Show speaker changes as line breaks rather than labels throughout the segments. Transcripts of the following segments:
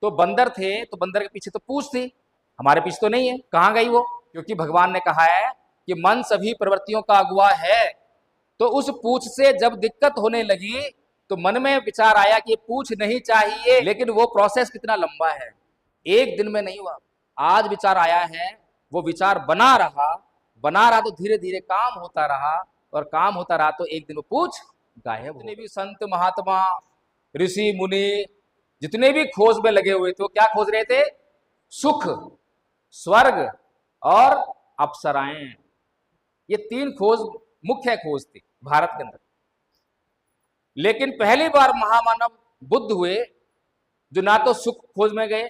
तो बंदर थे, तो बंदर के पीछे तो पूंछ थी, हमारे पीछे तो नहीं है। कहाँ गई वो? क्योंकि भगवान ने कहा है कि मन सभी प्रवृत्तियों का अगुआ है। तो उस पूंछ से जब दिक्कत होने लगी तो मन में विचार आया कि ये पूंछ नहीं चाहिए, लेकिन वो प्रोसेस कितना लंबा है, एक दिन में नहीं हुआ। आज विचार आया है, वो विचार बना रहा तो धीरे धीरे काम होता रहा, और काम होता रहा तो एक दिन वो पूंछ गायब। जितने भी संत महात्मा ऋषि मुनि जितने भी खोज में लगे हुए थे, वो क्या खोज रहे थे? सुख, स्वर्ग और अप्सराएं। ये तीन खोज मुख्य खोज थी भारत के अंदर। लेकिन पहली बार महामानव बुद्ध हुए, जो ना तो सुख खोज में गए,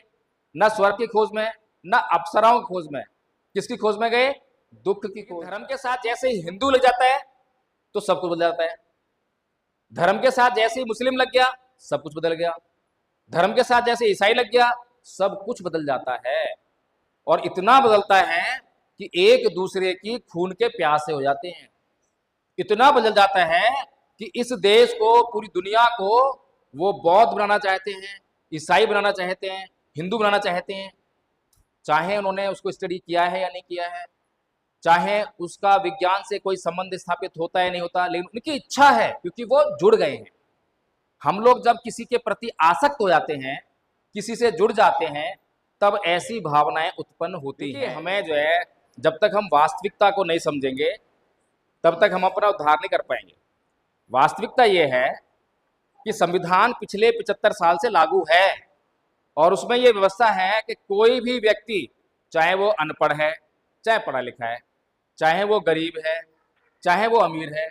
ना स्वर्ग की खोज में, ना अप्सराओं की खोज में। किसकी खोज में गए? दुख की खोज। धर्म के साथ जैसे ही हिंदू लग जाता है तो सब कुछ बदल जाता है। धर्म के साथ जैसे ही मुस्लिम लग गया, सब कुछ बदल गया। धर्म के साथ जैसे ईसाई लग गया, सब कुछ बदल जाता है। और इतना बदलता है कि एक दूसरे की खून के प्यासे हो जाते हैं। इतना बदल जाता है कि इस देश को, पूरी दुनिया को वो बौद्ध बनाना चाहते हैं, ईसाई बनाना चाहते हैं, हिंदू बनाना चाहते हैं। चाहे उन्होंने उसको स्टडी किया है या नहीं किया है, चाहे उसका विज्ञान से कोई संबंध स्थापित होता है नहीं होता, लेकिन उनकी इच्छा है, क्योंकि वो जुड़ गए हैं। हम लोग जब किसी के प्रति आसक्त हो जाते हैं, किसी से जुड़ जाते हैं, तब ऐसी भावनाएं उत्पन्न होती हैं। हमें जो है, जब तक हम वास्तविकता को नहीं समझेंगे तब तक हम अपना उद्धार नहीं कर पाएंगे। वास्तविकता ये है कि संविधान पिछले 75 साल से लागू है, और उसमें यह व्यवस्था है कि कोई भी व्यक्ति, चाहे वो अनपढ़ है, चाहे पढ़ा लिखा है, चाहे वो गरीब है, चाहे वो अमीर है,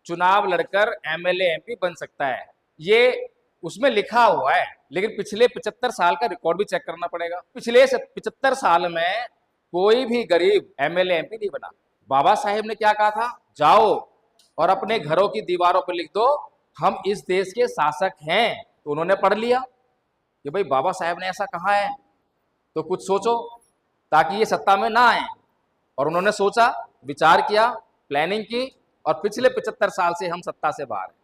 चुनाव लड़कर एमएलए एमपी बन सकता है। ये उसमें लिखा हुआ है। लेकिन पिछले 75 साल का रिकॉर्ड भी चेक करना पड़ेगा। पिछले 75 साल में कोई भी गरीब एमएलए एमपी नहीं बना। बाबा साहेब ने क्या कहा था? जाओ और अपने घरों की दीवारों पर लिख दो, हम इस देश के शासक हैं। तो उन्होंने पढ़ लिया कि भाई बाबा साहेब ने ऐसा कहा है, तो कुछ सोचो ताकि ये सत्ता में ना आए। और उन्होंने सोचा, विचार किया, प्लानिंग की, और पिछले 75 साल से हम सत्ता से बाहर हैं।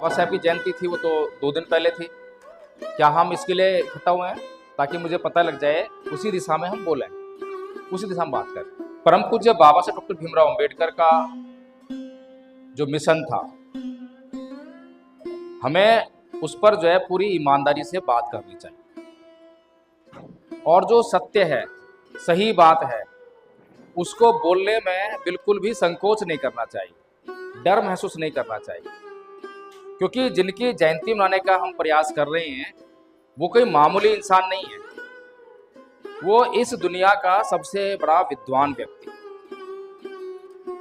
बाबा साहब की जयंती थी, वो तो 2 दिन पहले थी। क्या हम इसके लिए इकट्ठा हुए हैं? ताकि मुझे पता लग जाए, उसी दिशा में हम बोलें, उसी दिशा में बात करें। परम पूज्य बाबा साहब डॉक्टर भीमराव अंबेडकर का जो मिशन था, हमें उस पर जो है पूरी ईमानदारी से बात करनी चाहिए। और जो सत्य है, सही बात है, उसको बोलने में बिल्कुल भी संकोच नहीं करना चाहिए, डर महसूस नहीं करना चाहिए। क्योंकि जिनकी जयंती मनाने का हम प्रयास कर रहे हैं, वो कोई मामूली इंसान नहीं है। वो इस दुनिया का सबसे बड़ा विद्वान व्यक्ति।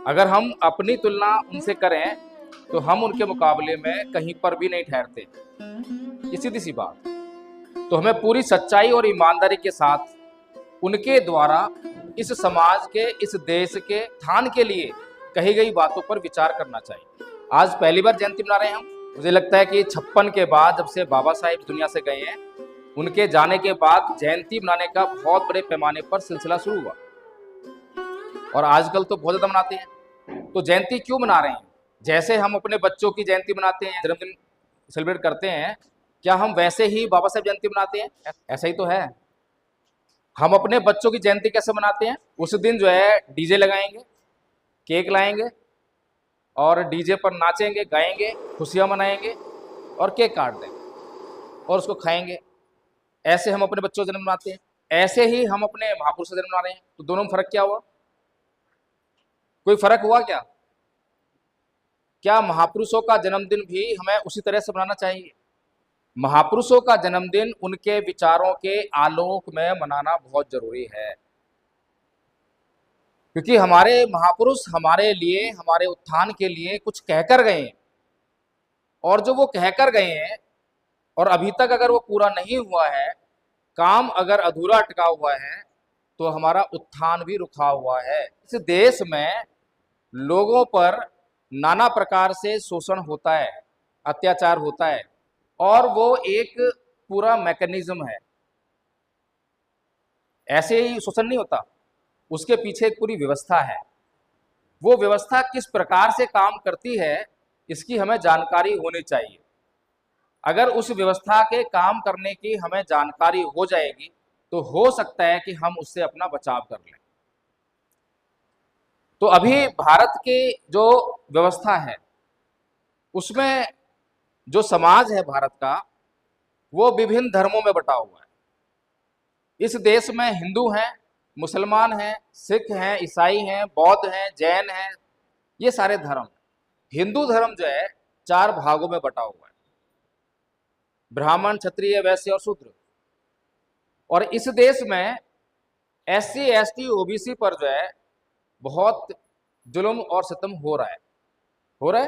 अगर हम अपनी तुलना उनसे करें तो हम उनके मुकाबले में कहीं पर भी नहीं ठहरते। ये सीधी सी बात। तो हमें पूरी सच्चाई और ईमानदारी के साथ उनके द्वारा इस समाज के, इस देश के उत्थान के लिए कही गई बातों पर विचार करना चाहिए। आज पहली बार जयंती मना रहे हैं हम। मुझे लगता है कि 56 के बाद, जब से बाबा साहेब दुनिया से गए हैं, उनके जाने के बाद जयंती मनाने का बहुत बड़े पैमाने पर सिलसिला शुरू हुआ। और आजकल तो बहुत ज़्यादा मनाते हैं। तो जयंती क्यों मना रहे हैं? जैसे हम अपने बच्चों की जयंती मनाते हैं, जन्मदिन सेलिब्रेट करते हैं, क्या हम वैसे ही बाबा साहेब जयंती मनाते हैं? ऐसा ही तो है। हम अपने बच्चों की जयंती कैसे मनाते हैं? उस दिन जो है डीजे लगाएंगे, केक लाएंगे, और डीजे पर नाचेंगे, गाएंगे, खुशियाँ मनाएंगे, और केक काट देंगे और उसको खाएंगे। ऐसे हम अपने बच्चों का जन्म मनाते हैं। ऐसे ही हम अपने महापुरुषों का जन्म मना रहे हैं। तो दोनों में फर्क क्या हुआ? कोई फर्क हुआ क्या? क्या महापुरुषों का जन्मदिन भी हमें उसी तरह से मनाना चाहिए? महापुरुषों का जन्मदिन उनके विचारों के आलोक में मनाना बहुत जरूरी है। क्योंकि हमारे महापुरुष हमारे लिए, हमारे उत्थान के लिए कुछ कहकर गए हैं, और जो वो कहकर गए हैं और अभी तक अगर वो पूरा नहीं हुआ है, काम अगर अधूरा अटका हुआ है, तो हमारा उत्थान भी रुका हुआ है। इस देश में लोगों पर नाना प्रकार से शोषण होता है, अत्याचार होता है, और वो एक पूरा मैकेनिज्म है। ऐसे ही शोषण नहीं होता, उसके पीछे एक पूरी व्यवस्था है। वो व्यवस्था किस प्रकार से काम करती है, इसकी हमें जानकारी होनी चाहिए। अगर उस व्यवस्था के काम करने की हमें जानकारी हो जाएगी, तो हो सकता है कि हम उससे अपना बचाव कर लें। तो अभी भारत की जो व्यवस्था है, उसमें जो समाज है भारत का, वो विभिन्न धर्मों में बटा हुआ है। इस देश में हिंदू हैं, मुसलमान हैं, सिख हैं, ईसाई हैं, बौद्ध हैं, जैन हैं, ये सारे धर्म। हिंदू धर्म जो है 4 भागों में बटा हुआ है, ब्राह्मण, क्षत्रिय, वैश्य और शूद्र। और इस देश में SC, ST, OBC पर जो है बहुत जुल्म और सितम हो रहा है,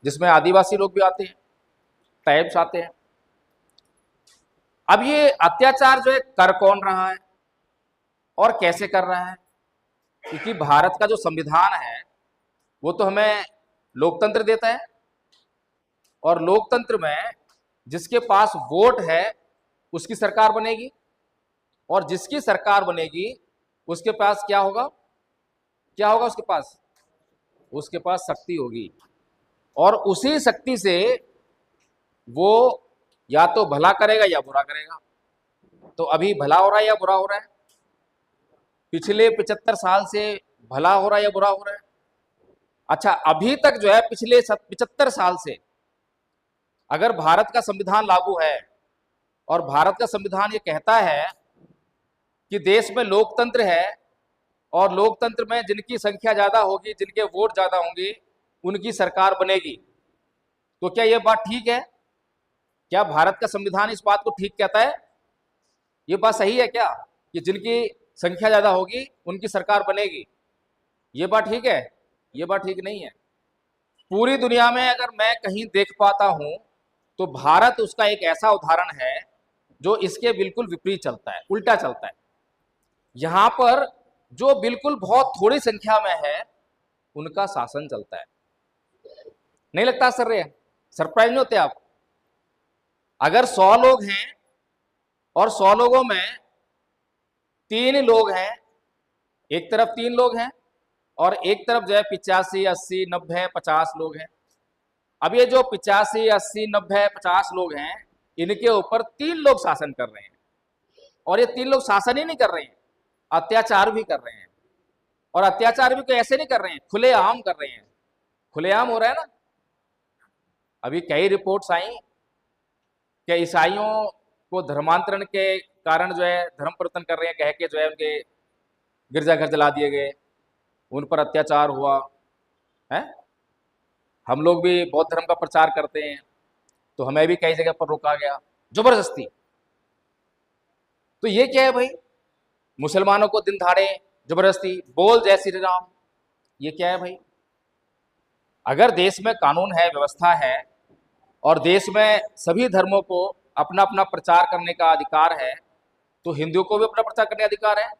जिसमें आदिवासी लोग भी आते हैं, ट्राइब्स आते हैं। अब ये अत्याचार जो है कर कौन रहा है और कैसे कर रहा है? क्योंकि भारत का जो संविधान है वो तो हमें लोकतंत्र देता है, और लोकतंत्र में जिसके पास वोट है उसकी सरकार बनेगी, और जिसकी सरकार बनेगी उसके पास क्या होगा? उसके पास शक्ति होगी, और उसी शक्ति से वो या तो भला करेगा या बुरा करेगा। तो अभी भला हो रहा है या बुरा हो रहा है? पिछले 75 साल से भला हो रहा है या बुरा हो रहा है? अच्छा, अभी तक जो है पिछले 75 साल से अगर भारत का संविधान लागू है, और भारत का संविधान ये कहता है कि देश में लोकतंत्र है, और लोकतंत्र में जिनकी संख्या ज्यादा होगी, जिनके वोट ज्यादा होंगे, उनकी सरकार बनेगी, तो क्या यह बात ठीक है? क्या भारत का संविधान इस बात को ठीक कहता है? ये बात सही है क्या कि जिनकी संख्या ज्यादा होगी उनकी सरकार बनेगी? ये बात ठीक है? ये बात ठीक नहीं है। पूरी दुनिया में अगर मैं कहीं देख पाता हूं, तो भारत उसका एक ऐसा उदाहरण है जो इसके बिल्कुल विपरीत चलता है, उल्टा चलता है। यहां पर जो बिल्कुल बहुत थोड़ी संख्या में है, उनका शासन चलता है। नहीं लगता सरप्राइज नहीं होते आप? अगर 100 लोग हैं और 100 लोगों में 3 लोग हैं, एक तरफ 3 लोग हैं और एक तरफ जो है 85, 80, 90, 50 लोग हैं। अब ये जो 85, 80, 90, 50 लोग हैं, इनके ऊपर 3 लोग शासन कर रहे हैं, और ये 3 लोग शासन ही नहीं कर रहे हैं, अत्याचार भी कर रहे हैं। और अत्याचार भी कोई ऐसे नहीं कर रहे हैं, खुलेआम कर रहे हैं। खुलेआम हो रहा है ना। अभी कई रिपोर्ट्स आई कि ईसाइयों को धर्मांतरण के कारण जो है धर्म परिवर्तन कर रहे हैं, कह के जो है उनके गिरजाघर जला दिए गए, उन पर अत्याचार हुआ है। हम लोग भी बौद्ध धर्म का प्रचार करते हैं, तो हमें भी कई जगह पर रोका गया जबरदस्ती। तो ये क्या है भाई? मुसलमानों को दिन दहाड़े जबरदस्ती बोल जय श्री राम, ये क्या है भाई? अगर देश में कानून है, व्यवस्था है, और देश में सभी धर्मों को अपना अपना प्रचार करने का अधिकार है, तो हिंदुओं को भी अपना प्रचार करने का अधिकार है,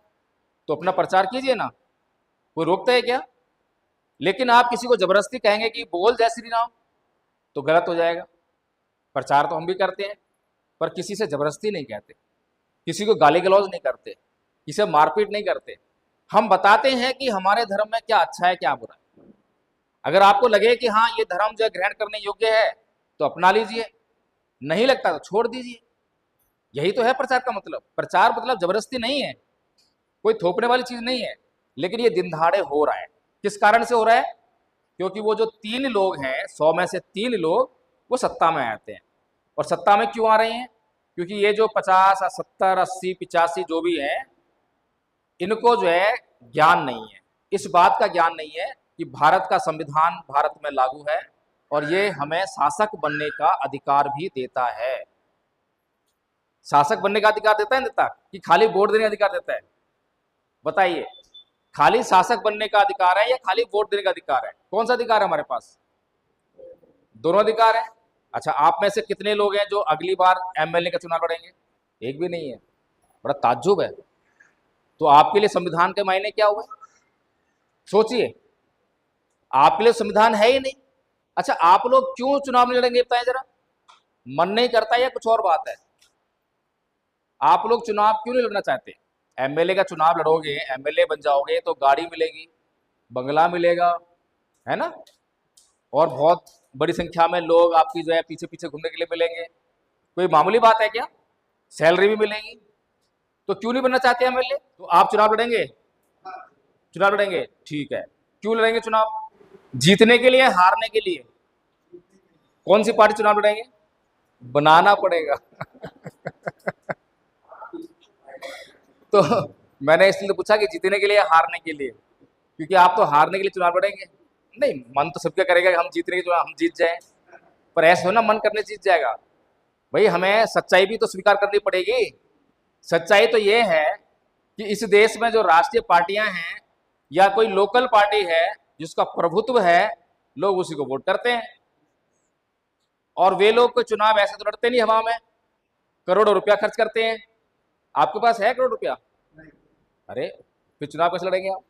तो अपना प्रचार कीजिए ना, कोई रोकता है क्या? लेकिन आप किसी को जबरदस्ती कहेंगे कि बोल जय श्री राम, तो गलत हो जाएगा। प्रचार तो हम भी करते हैं, पर किसी से जबरदस्ती नहीं कहते, किसी को गाली गलौज नहीं करते, किसी से मारपीट नहीं करते। हम बताते हैं कि हमारे धर्म में क्या अच्छा है, क्या बुरा है। अगर आपको लगे कि हाँ ये धर्म जो ग्रहण करने योग्य है, तो अपना लीजिए, नहीं लगता तो छोड़ दीजिए। यही तो है प्रचार का मतलब। प्रचार मतलब जबरदस्ती नहीं है, कोई थोपने वाली चीज नहीं है। लेकिन ये दिन दहाड़े हो रहा है। किस कारण से हो रहा है? क्योंकि वो जो 3 लोग हैं, 100 में से 3 लोग वो सत्ता में आते हैं। और सत्ता में क्यों आ रहे हैं? क्योंकि ये जो 50, 70, 80, 85 जो भी है, इनको जो है ज्ञान नहीं है, इस बात का ज्ञान नहीं है कि भारत का संविधान भारत में लागू है, और ये हमें शासक बनने का अधिकार भी देता है। शासक बनने का अधिकार देता है, देता कि खाली वोट देने का अधिकार देता है? बताइए। खाली शासक बनने का अधिकार है या खाली वोट देने का अधिकार है? कौन सा अधिकार है हमारे पास? दोनों अधिकार है। अच्छा, आप में से कितने लोग हैं जो अगली बार एमएलए का चुनाव लड़ेंगे? एक भी नहीं है। बड़ा ताज्जुब है। तो आपके लिए संविधान के मायने क्या हुए? सोचिए, आपके लिए संविधान है ही नहीं। अच्छा, आप लोग क्यों चुनाव नहीं लड़ेंगे बताएं जरा? मन नहीं करता या कुछ और बात है? आप लोग चुनाव क्यों नहीं लड़ना चाहते? एमएलए का चुनाव लड़ोगे, एमएलए बन जाओगे तो गाड़ी मिलेगी, बंगला मिलेगा, है ना, और बहुत बड़ी संख्या में लोग आपकी जो है पीछे पीछे घूमने के लिए मिलेंगे। कोई मामूली बात है क्या? सैलरी भी मिलेगी। तो क्यों नहीं बनना चाहते एमएलए? तो आप चुनाव लड़ेंगे? चुनाव लड़ेंगे, ठीक है। क्यों लड़ेंगे चुनाव? जीतने के लिए, हारने के लिए? कौन सी पार्टी चुनाव लड़ेंगे? बनाना पड़ेगा। तो मैंने इसलिए तो पूछा कि जीतने के लिए, हारने के लिए, क्योंकि आप तो हारने के लिए चुनाव लड़ेंगे। नहीं, मन तो सबका करेगा कि हम जीतने के चुनाव, हम जीत जाएं, पर ऐसा हो ना मन करने जीत जाएगा। भाई, हमें सच्चाई भी तो स्वीकार करनी पड़ेगी। सच्चाई तो ये है कि इस देश में जो राष्ट्रीय पार्टियां हैं या कोई लोकल पार्टी है जिसका प्रभुत्व है, लोग उसी को वोट करते हैं। और वे लोग कोई चुनाव ऐसे तो लड़ते नहीं हवा में, करोड़ों रुपया खर्च करते हैं। आपके पास है करोड़ रुपया? अरे फिर चुनाव कैसे लड़ेंगे आप?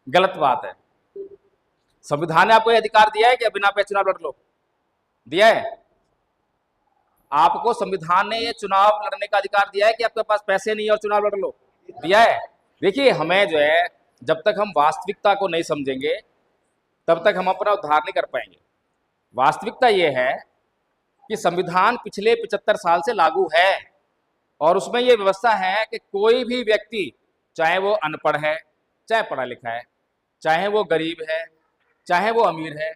गलत बात है। संविधान ने आपको अधिकार दिया है कि बिना पैसे चुनाव लड़ लो? दिया है? आपको संविधान ने ये चुनाव लड़ने का अधिकार दिया है कि आपके पास पैसे नहीं है और चुनाव लड़ लो? दिया है। देखिए, हमें जो है, जब तक हम वास्तविकता को नहीं समझेंगे तब तक हम अपना उद्धार नहीं कर पाएंगे। वास्तविकता ये है कि संविधान पिछले 75 साल से लागू है और उसमें यह व्यवस्था है कि कोई भी व्यक्ति, चाहे वो अनपढ़ है, चाहे पढ़ा लिखा है, चाहे वो गरीब है, चाहे वो अमीर है,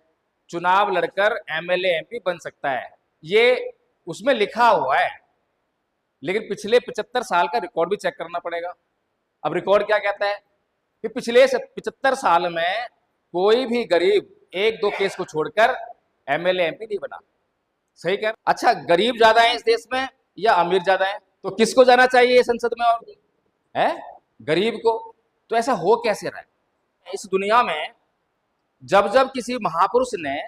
चुनाव लड़कर एमएलए एमपी बन सकता है। ये उसमें लिखा हुआ है। लेकिन पिछले 75 साल का रिकॉर्ड भी चेक करना पड़ेगा। अब रिकॉर्ड क्या कहता है कि पिछले 75 साल में कोई भी गरीब एक दो केस को छोड़कर एमएलए एमपी नहीं बना। सही कह? अच्छा, गरीब ज्यादा है इस देश में या अमीर ज्यादा है? तो किसको जाना चाहिए संसद में? और है गरीब को। तो ऐसा हो कैसे रहा है? इस दुनिया में जब जब किसी महापुरुष ने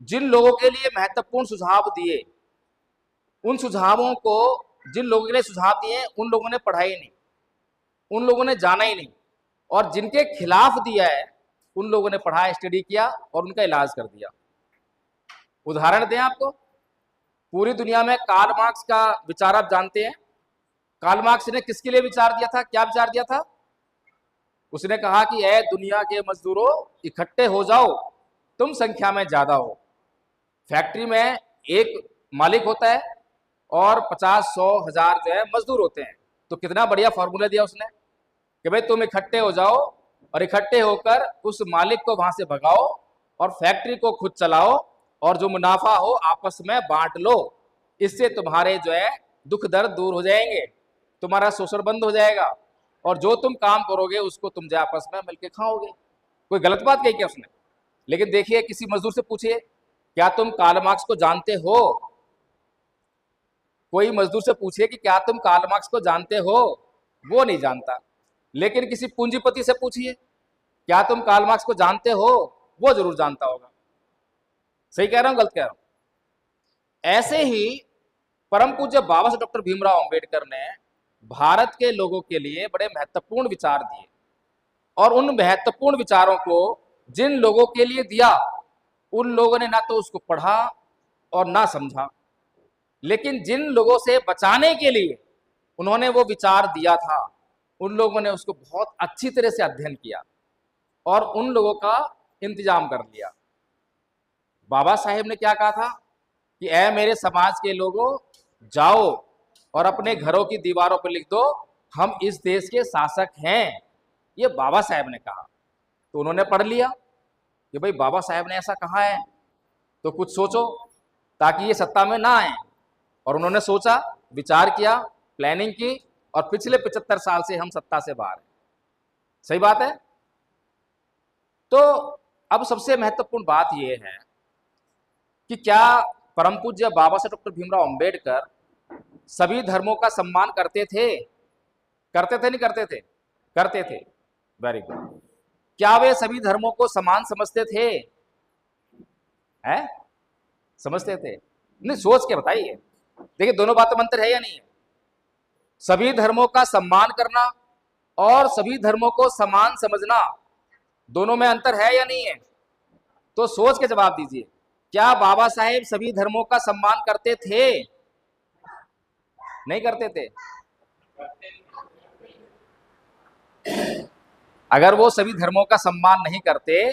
जिन लोगों के लिए महत्वपूर्ण सुझाव दिए, उन सुझावों को, जिन लोगों के लिए सुझाव दिए, उन लोगों ने पढ़ा ही नहीं, उन लोगों ने जाना ही नहीं, और जिनके खिलाफ दिया है उन लोगों ने पढ़ा, स्टडी किया और उनका इलाज कर दिया। उदाहरण दें आपको, पूरी दुनिया में कार्ल मार्क्स का विचार आप जानते हैं। कार्ल मार्क्स ने किसके लिए विचार दिया था? क्या विचार दिया था? उसने कहा कि ऐ दुनिया के मजदूरों, इकट्ठे हो जाओ, तुम संख्या में ज्यादा हो। फैक्ट्री में एक मालिक होता है और 50, 100, 1000 जो है मजदूर होते हैं। तो कितना बढ़िया फॉर्मूला दिया उसने कि भाई तुम इकट्ठे हो जाओ और इकट्ठे होकर उस मालिक को वहां से भगाओ और फैक्ट्री को खुद चलाओ और जो मुनाफा हो आपस में बांट लो। इससे तुम्हारे जो है दुख दर्द दूर हो जाएंगे, तुम्हारा शोषण बंद हो जाएगा और जो तुम काम करोगे उसको तुम जो आपस में मिलके खाओगे। कोई गलत बात कही क्या उसने? लेकिन देखिए, किसी मजदूर से पूछिए, क्या तुम कार्ल मार्क्स को जानते हो? कोई मजदूर से पूछिए कि क्या तुम कार्ल मार्क्स को जानते हो? वो नहीं जानता। लेकिन किसी पूंजीपति से पूछिए, क्या तुम कार्ल मार्क्स को जानते हो? वो जरूर जानता होगा। सही कह रहा हूं, गलत कह रहा हूं? ऐसे ही परम पूज्य बाबा साहब डॉक्टर भीमराव अंबेडकर ने भारत के लोगों के लिए बड़े महत्वपूर्ण विचार दिए, और उन महत्वपूर्ण विचारों को जिन लोगों के लिए दिया, उन लोगों ने ना तो उसको पढ़ा और ना समझा। लेकिन जिन लोगों से बचाने के लिए उन्होंने वो विचार दिया था, उन लोगों ने उसको बहुत अच्छी तरह से अध्ययन किया और उन लोगों का इंतजाम कर लिया। बाबा साहेब ने क्या कहा था कि ऐ मेरे समाज के लोगों, जाओ और अपने घरों की दीवारों पर लिख दो, हम इस देश के शासक हैं। ये बाबा साहेब ने कहा। तो उन्होंने पढ़ लिया कि भाई बाबा साहेब ने ऐसा कहा है, तो कुछ सोचो ताकि ये सत्ता में ना आए। और उन्होंने सोचा, विचार किया, प्लानिंग की, और पिछले 75 साल से हम सत्ता से बाहर हैं। सही बात है। तो अब सबसे महत्वपूर्ण बात यह है कि क्या परम पूज्य बाबा साहब डॉक्टर भीमराव अंबेडकर सभी धर्मों का सम्मान करते थे? करते थे, नहीं करते थे? करते थे। Very good. क्या वे सभी धर्मों को समान समझते थे? हैं? समझते थे? नहीं, सोच के बताइए। देखिए, दोनों बातों में अंतर है या नहीं है? सभी धर्मों का सम्मान करना और सभी धर्मों को समान समझना, दोनों में अंतर है या नहीं है? तो सोच के जवाब दीजिए। क्या बाबा साहेब सभी धर्मों का सम्मान करते थे? नहीं करते थे? अगर वो सभी धर्मों का सम्मान नहीं करते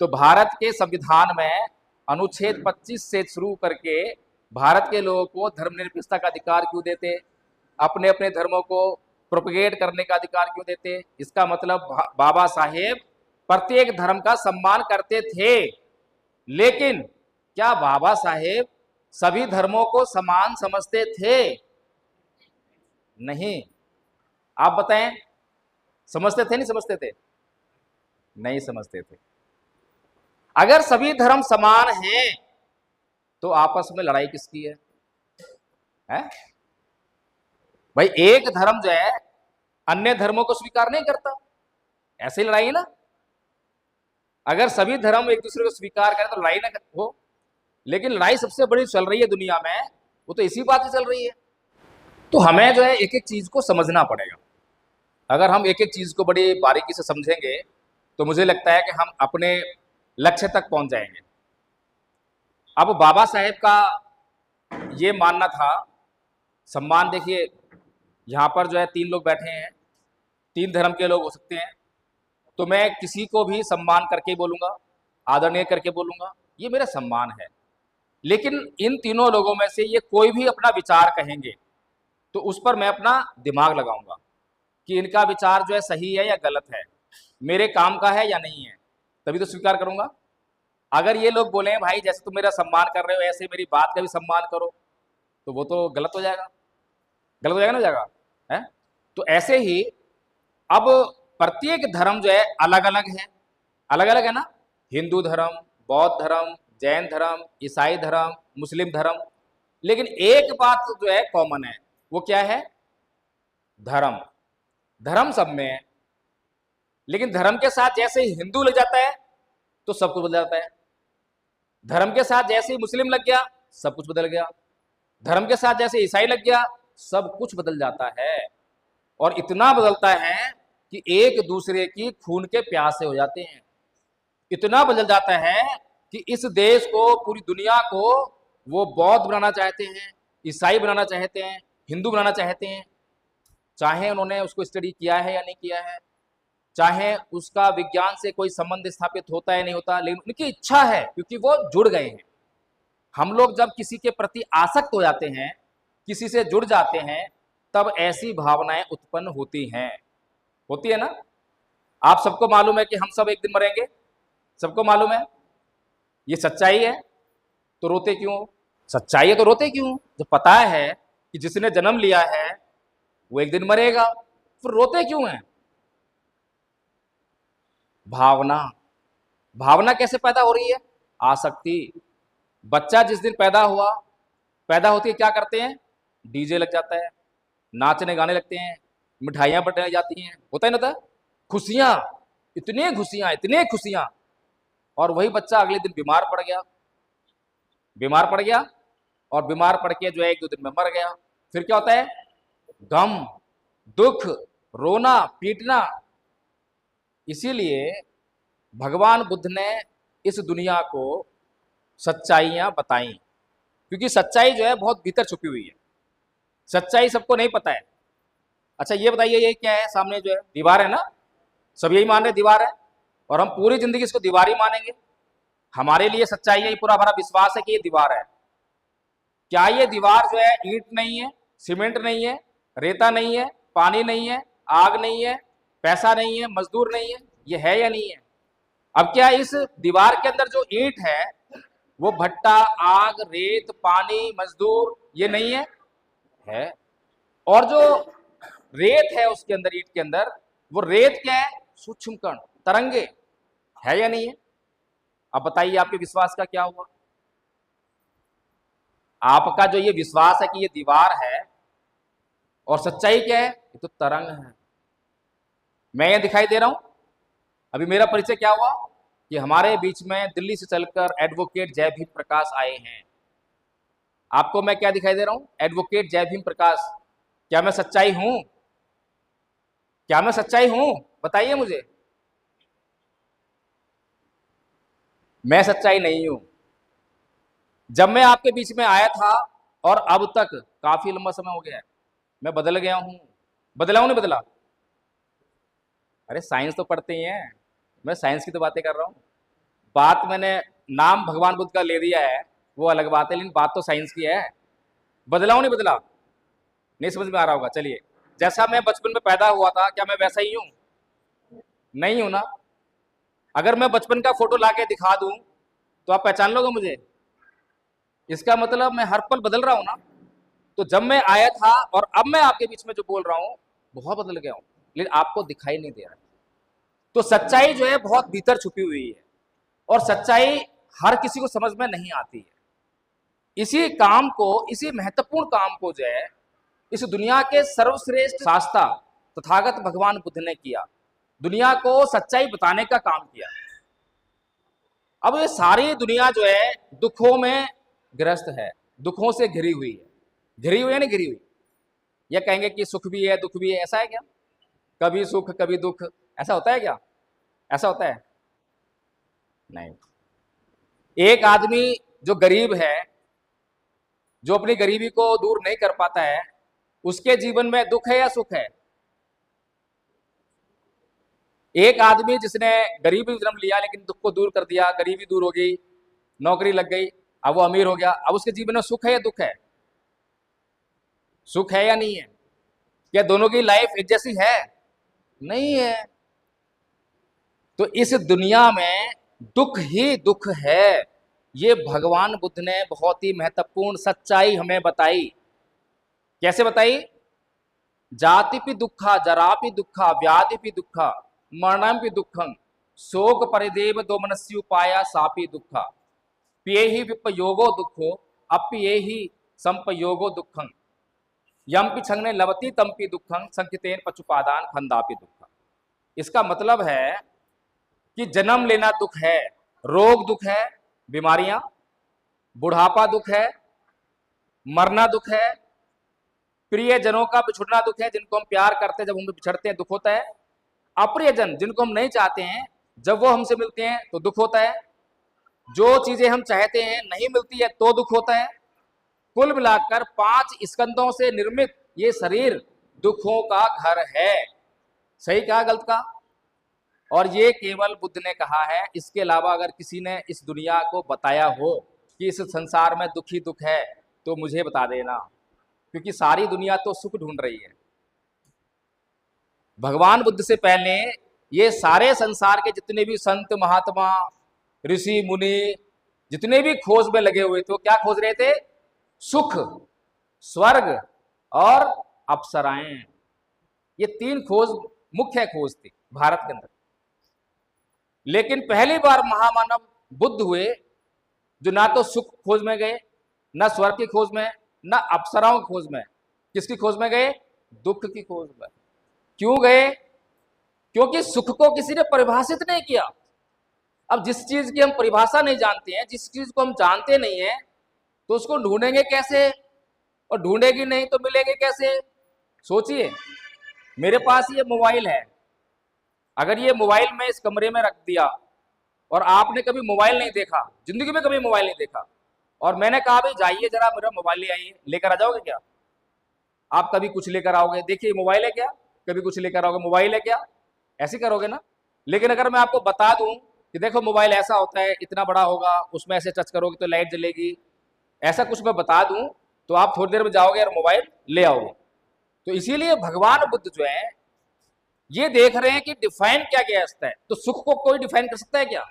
तो भारत के संविधान में अनुच्छेद 25 से शुरू करके भारत के लोगों को धर्मनिरपेक्षता का अधिकार क्यों देते? अपने अपने धर्मों को प्रोपगेट करने का अधिकार क्यों देते? इसका मतलब बाबा साहेब प्रत्येक धर्म का सम्मान करते थे। लेकिन क्या बाबा साहेब सभी धर्मों को समान समझते थे? नहीं। आप बताएं, समझते थे नहीं समझते थे? नहीं समझते थे। अगर सभी धर्म समान हैं तो आपस में लड़ाई किसकी है? हैं? भाई, एक धर्म जो है अन्य धर्मों को स्वीकार नहीं करता, ऐसे ही लड़ाई है ना। अगर सभी धर्म एक दूसरे को स्वीकार करें तो लड़ाई ना हो। लेकिन लड़ाई सबसे बड़ी चल रही है दुनिया में, वो तो इसी बात से चल रही है। तो हमें जो है एक एक चीज को समझना पड़ेगा। अगर हम एक एक चीज को बड़ी बारीकी से समझेंगे तो मुझे लगता है कि हम अपने लक्ष्य तक पहुंच जाएंगे। अब बाबा साहेब का ये मानना था, सम्मान देखिए, यहाँ पर जो है 3 लोग बैठे हैं, 3 धर्म के लोग हो सकते हैं, तो मैं किसी को भी सम्मान करके बोलूंगा, आदरणीय करके बोलूंगा, ये मेरा सम्मान है। लेकिन इन तीनों लोगों में से ये कोई भी अपना विचार कहेंगे तो उस पर मैं अपना दिमाग लगाऊंगा कि इनका विचार जो है सही है या गलत है, मेरे काम का है या नहीं है, तभी तो स्वीकार करूंगा। अगर ये लोग बोले भाई जैसे तुम मेरा सम्मान कर रहे हो ऐसे मेरी बात का भी सम्मान करो, तो वो तो गलत हो जाएगा। गलत हो जाएगा ना, हो जाएगा है? तो ऐसे ही अब प्रत्येक धर्म जो है अलग अलग है, अलग अलग है ना। हिंदू धर्म, बौद्ध धर्म, जैन धर्म, ईसाई धर्म, मुस्लिम धर्म, लेकिन एक बात जो है कॉमन है, वो क्या है? धर्म। धर्म सब में है। लेकिन धर्म के साथ जैसे ही हिंदू लग जाता है तो सब कुछ बदल जाता है। धर्म के साथ जैसे ही मुस्लिम लग गया सब कुछ बदल गया। धर्म के साथ जैसे ईसाई लग गया सब कुछ बदल जाता है। और इतना बदलता है कि एक दूसरे की खून के प्यासे हो जाते हैं। इतना बदल जाता है कि इस देश को, पूरी दुनिया को वो बौद्ध बनाना चाहते हैं, ईसाई बनाना चाहते हैं, हिंदू बनाना चाहते हैं। चाहे उन्होंने उसको स्टडी किया है या नहीं किया है, चाहे उसका विज्ञान से कोई संबंध स्थापित होता है नहीं होता, लेकिन उनकी इच्छा है क्योंकि वो जुड़ गए हैं। हम लोग जब किसी के प्रति आसक्त हो जाते हैं, किसी से जुड़ जाते हैं, तब ऐसी भावनाएं उत्पन्न होती हैं। होती है ना। आप सबको मालूम है कि हम सब एक दिन मरेंगे, सबको मालूम है, ये सच्चाई है। तो रोते क्यों? सच्चाई है तो रोते क्यों? जब पता है कि जिसने जन्म लिया है वो एक दिन मरेगा, फिर रोते क्यों हैं? भावना। भावना कैसे पैदा हो रही है? आसक्ति। बच्चा जिस दिन पैदा होती है क्या करते हैं? डीजे लग जाता है, नाचने गाने लगते हैं, मिठाइयां बंटने जाती हैं, होता है ना था? खुशियां, इतने खुशियां, और वही बच्चा अगले दिन बीमार पड़ गया, और बीमार पड़ के जो है 1-2 दिन में मर गया। फिर क्या होता है? गम, दुख, रोना, पीटना। इसीलिए भगवान बुद्ध ने इस दुनिया को सच्चाइयां बताई, क्योंकि सच्चाई जो है बहुत भीतर छुपी हुई है। सच्चाई सबको नहीं पता है। अच्छा ये बताइए, ये क्या है सामने जो है? दीवार है ना। सब यही मान रहे दीवार है, और हम पूरी जिंदगी इसको दीवार ही मानेंगे। हमारे लिए सच्चाई है, पूरा हमारा विश्वास है कि ये दीवार है। क्या ये दीवार जो है ईंट नहीं है, सीमेंट नहीं है, रेता नहीं है, पानी नहीं है, आग नहीं है, पैसा नहीं है, मजदूर नहीं है? ये है या नहीं है? अब क्या इस दीवार के अंदर जो ईंट है वो भट्टा, आग, रेत, पानी, मजदूर ये नहीं है? है। और जो रेत है उसके अंदर, ईंट के अंदर, वो रेत क्या है? सूक्ष्म कण, तरंगे, है या नहीं है? अब बताइए आपके विश्वास का क्या हुआ? आपका जो ये विश्वास है कि ये दीवार है, और सच्चाई क्या है? ये तो तरंग है। मैं यहाँ दिखाई दे रहा हूं? अभी मेरा परिचय क्या हुआ कि हमारे बीच में दिल्ली से चलकर एडवोकेट जय भीम प्रकाश आए हैं। आपको मैं क्या दिखाई दे रहा हूं? एडवोकेट जय भीम प्रकाश। क्या मैं सच्चाई हूं? क्या मैं सच्चाई हूं? बताइए मुझे। मैं सच्चाई नहीं हूं। जब मैं आपके बीच में आया था और अब तक काफी लंबा समय हो गया है, मैं बदल गया हूं। बदला हूं नहीं बदला? अरे साइंस तो पढ़ते ही हैं, मैं साइंस की तो बातें कर रहा हूं। बात मैंने नाम भगवान बुद्ध का ले दिया है वो अलग बात है, लेकिन बात तो साइंस की है। बदला हूं नहीं बदला? नहीं समझ में आ रहा होगा। चलिए, जैसा मैं बचपन में पैदा हुआ था क्या मैं वैसा ही हूं? नहीं हूं ना। अगर मैं बचपन का फोटो लाके दिखा दूं तो आप पहचान लोगे मुझे? इसका मतलब मैं हर पल बदल रहा हूं ना। तो जब मैं आया था और अब मैं आपके बीच में जो बोल रहा हूं बहुत बदल गया हूं, लेकिन आपको दिखाई नहीं दे रहा। तो सच्चाई जो है बहुत भीतर छुपी हुई है और सच्चाई हर किसी को समझ में नहीं आती है। इसी काम को, इसी महत्वपूर्ण काम को जो है इस दुनिया के सर्वश्रेष्ठ शास्त्रा तथागत भगवान बुद्ध ने किया। दुनिया को सच्चाई बताने का काम किया। अब ये सारी दुनिया जो है दुखों में ग्रस्त है, दुखों से घिरी हुई है। घिरी हुई है ना, घिरी हुई। ये कहेंगे कि सुख भी है दुख भी है, ऐसा है क्या? कभी सुख कभी दुख, ऐसा होता है क्या? ऐसा होता है? नहीं। एक आदमी जो गरीब है, जो अपनी गरीबी को दूर नहीं कर पाता है, उसके जीवन में दुख है या सुख है? एक आदमी जिसने गरीबी जन्म लिया लेकिन दुख को दूर कर दिया, गरीबी दूर हो गई, नौकरी लग गई, अब वो अमीर हो गया, अब उसके जीवन में सुख है या दुख है? सुख है या नहीं है? क्या दोनों की लाइफ एक जैसी है? नहीं है। तो इस दुनिया में दुख ही दुख है। ये भगवान बुद्ध ने बहुत ही महत्वपूर्ण सच्चाई हमें बताई। कैसे बताई? जातिपि दुखा जरापि दुखा व्याधिपि दुखा मरणमपि दुखं शोक परिदेव दोमनस्युपाया सापि दुखा पियेहि विपयोगो दुखो अप्येहि संपयोगो दुखं यमपि छंगने लवती तमपि दुखं संकितेन पचुपादान खंदापि दुखा। इसका मतलब है कि जन्म लेना दुख है, रोग दुख है, बीमारियां, बुढ़ापा दुख है, मरना दुख है, प्रियजनों का बिछुड़ना दुख है, जिनको हम प्यार करते हैं जब उनसे बिछड़ते हैं दुख होता है। अप्रियजन जिनको हम नहीं चाहते हैं जब वो हमसे मिलते हैं तो दुख होता है। जो चीजें हम चाहते हैं नहीं मिलती है तो दुख होता है। कुल मिलाकर 5 स्कंदों से निर्मित ये शरीर दुखों का घर है। सही कहा गलत कहा? और ये केवल बुद्ध ने कहा है। इसके अलावा अगर किसी ने इस दुनिया को बताया हो कि इस संसार में दुख ही दुख है तो मुझे बता देना, क्योंकि सारी दुनिया तो सुख ढूंढ रही है। भगवान बुद्ध से पहले ये सारे संसार के जितने भी संत महात्मा ऋषि मुनि जितने भी खोज में लगे हुए थे वो क्या खोज रहे थे? सुख, स्वर्ग और अप्सराएं। ये 3 खोज मुख्य खोज थी भारत के अंदर। लेकिन पहली बार महामानव बुद्ध हुए जो ना तो सुख खोज में गए, ना स्वर्ग की खोज में, ना अप्सराओं की खोज में। किसकी खोज में गए? दुख की खोज में। क्यों गए? क्योंकि सुख को किसी ने परिभाषित नहीं किया। अब जिस चीज की हम परिभाषा नहीं जानते हैं, जिस चीज को हम जानते नहीं है, तो उसको ढूंढेंगे कैसे? और ढूंढेगी नहीं तो मिलेंगे कैसे? सोचिए, मेरे पास ये मोबाइल है। अगर ये मोबाइल मैं इस कमरे में रख दिया और आपने कभी मोबाइल नहीं देखा, जिंदगी में कभी मोबाइल नहीं देखा, और मैंने कहा भाई जाइए जरा मेरा मोबाइल ले आइए, लेकर आ जाओगे क्या? आप कभी कुछ लेकर आओगे, देखिए मोबाइल है क्या? कभी कुछ लेकर आओगे, मोबाइल है क्या? ऐसे करोगे ना। लेकिन अगर मैं आपको बता दूं कि देखो मोबाइल ऐसा होता है, इतना बड़ा होगा, उसमें ऐसे टच करोगे तो लाइट जलेगी, ऐसा कुछ मैं बता दूं तो आप थोड़ी देर में जाओगे और मोबाइल ले आओगे। तो इसीलिए भगवान बुद्ध जो है ये देख रहे हैं कि डिफाइन क्या किया जाता है। तो सुख को कोई डिफाइन कर सकता है क्या?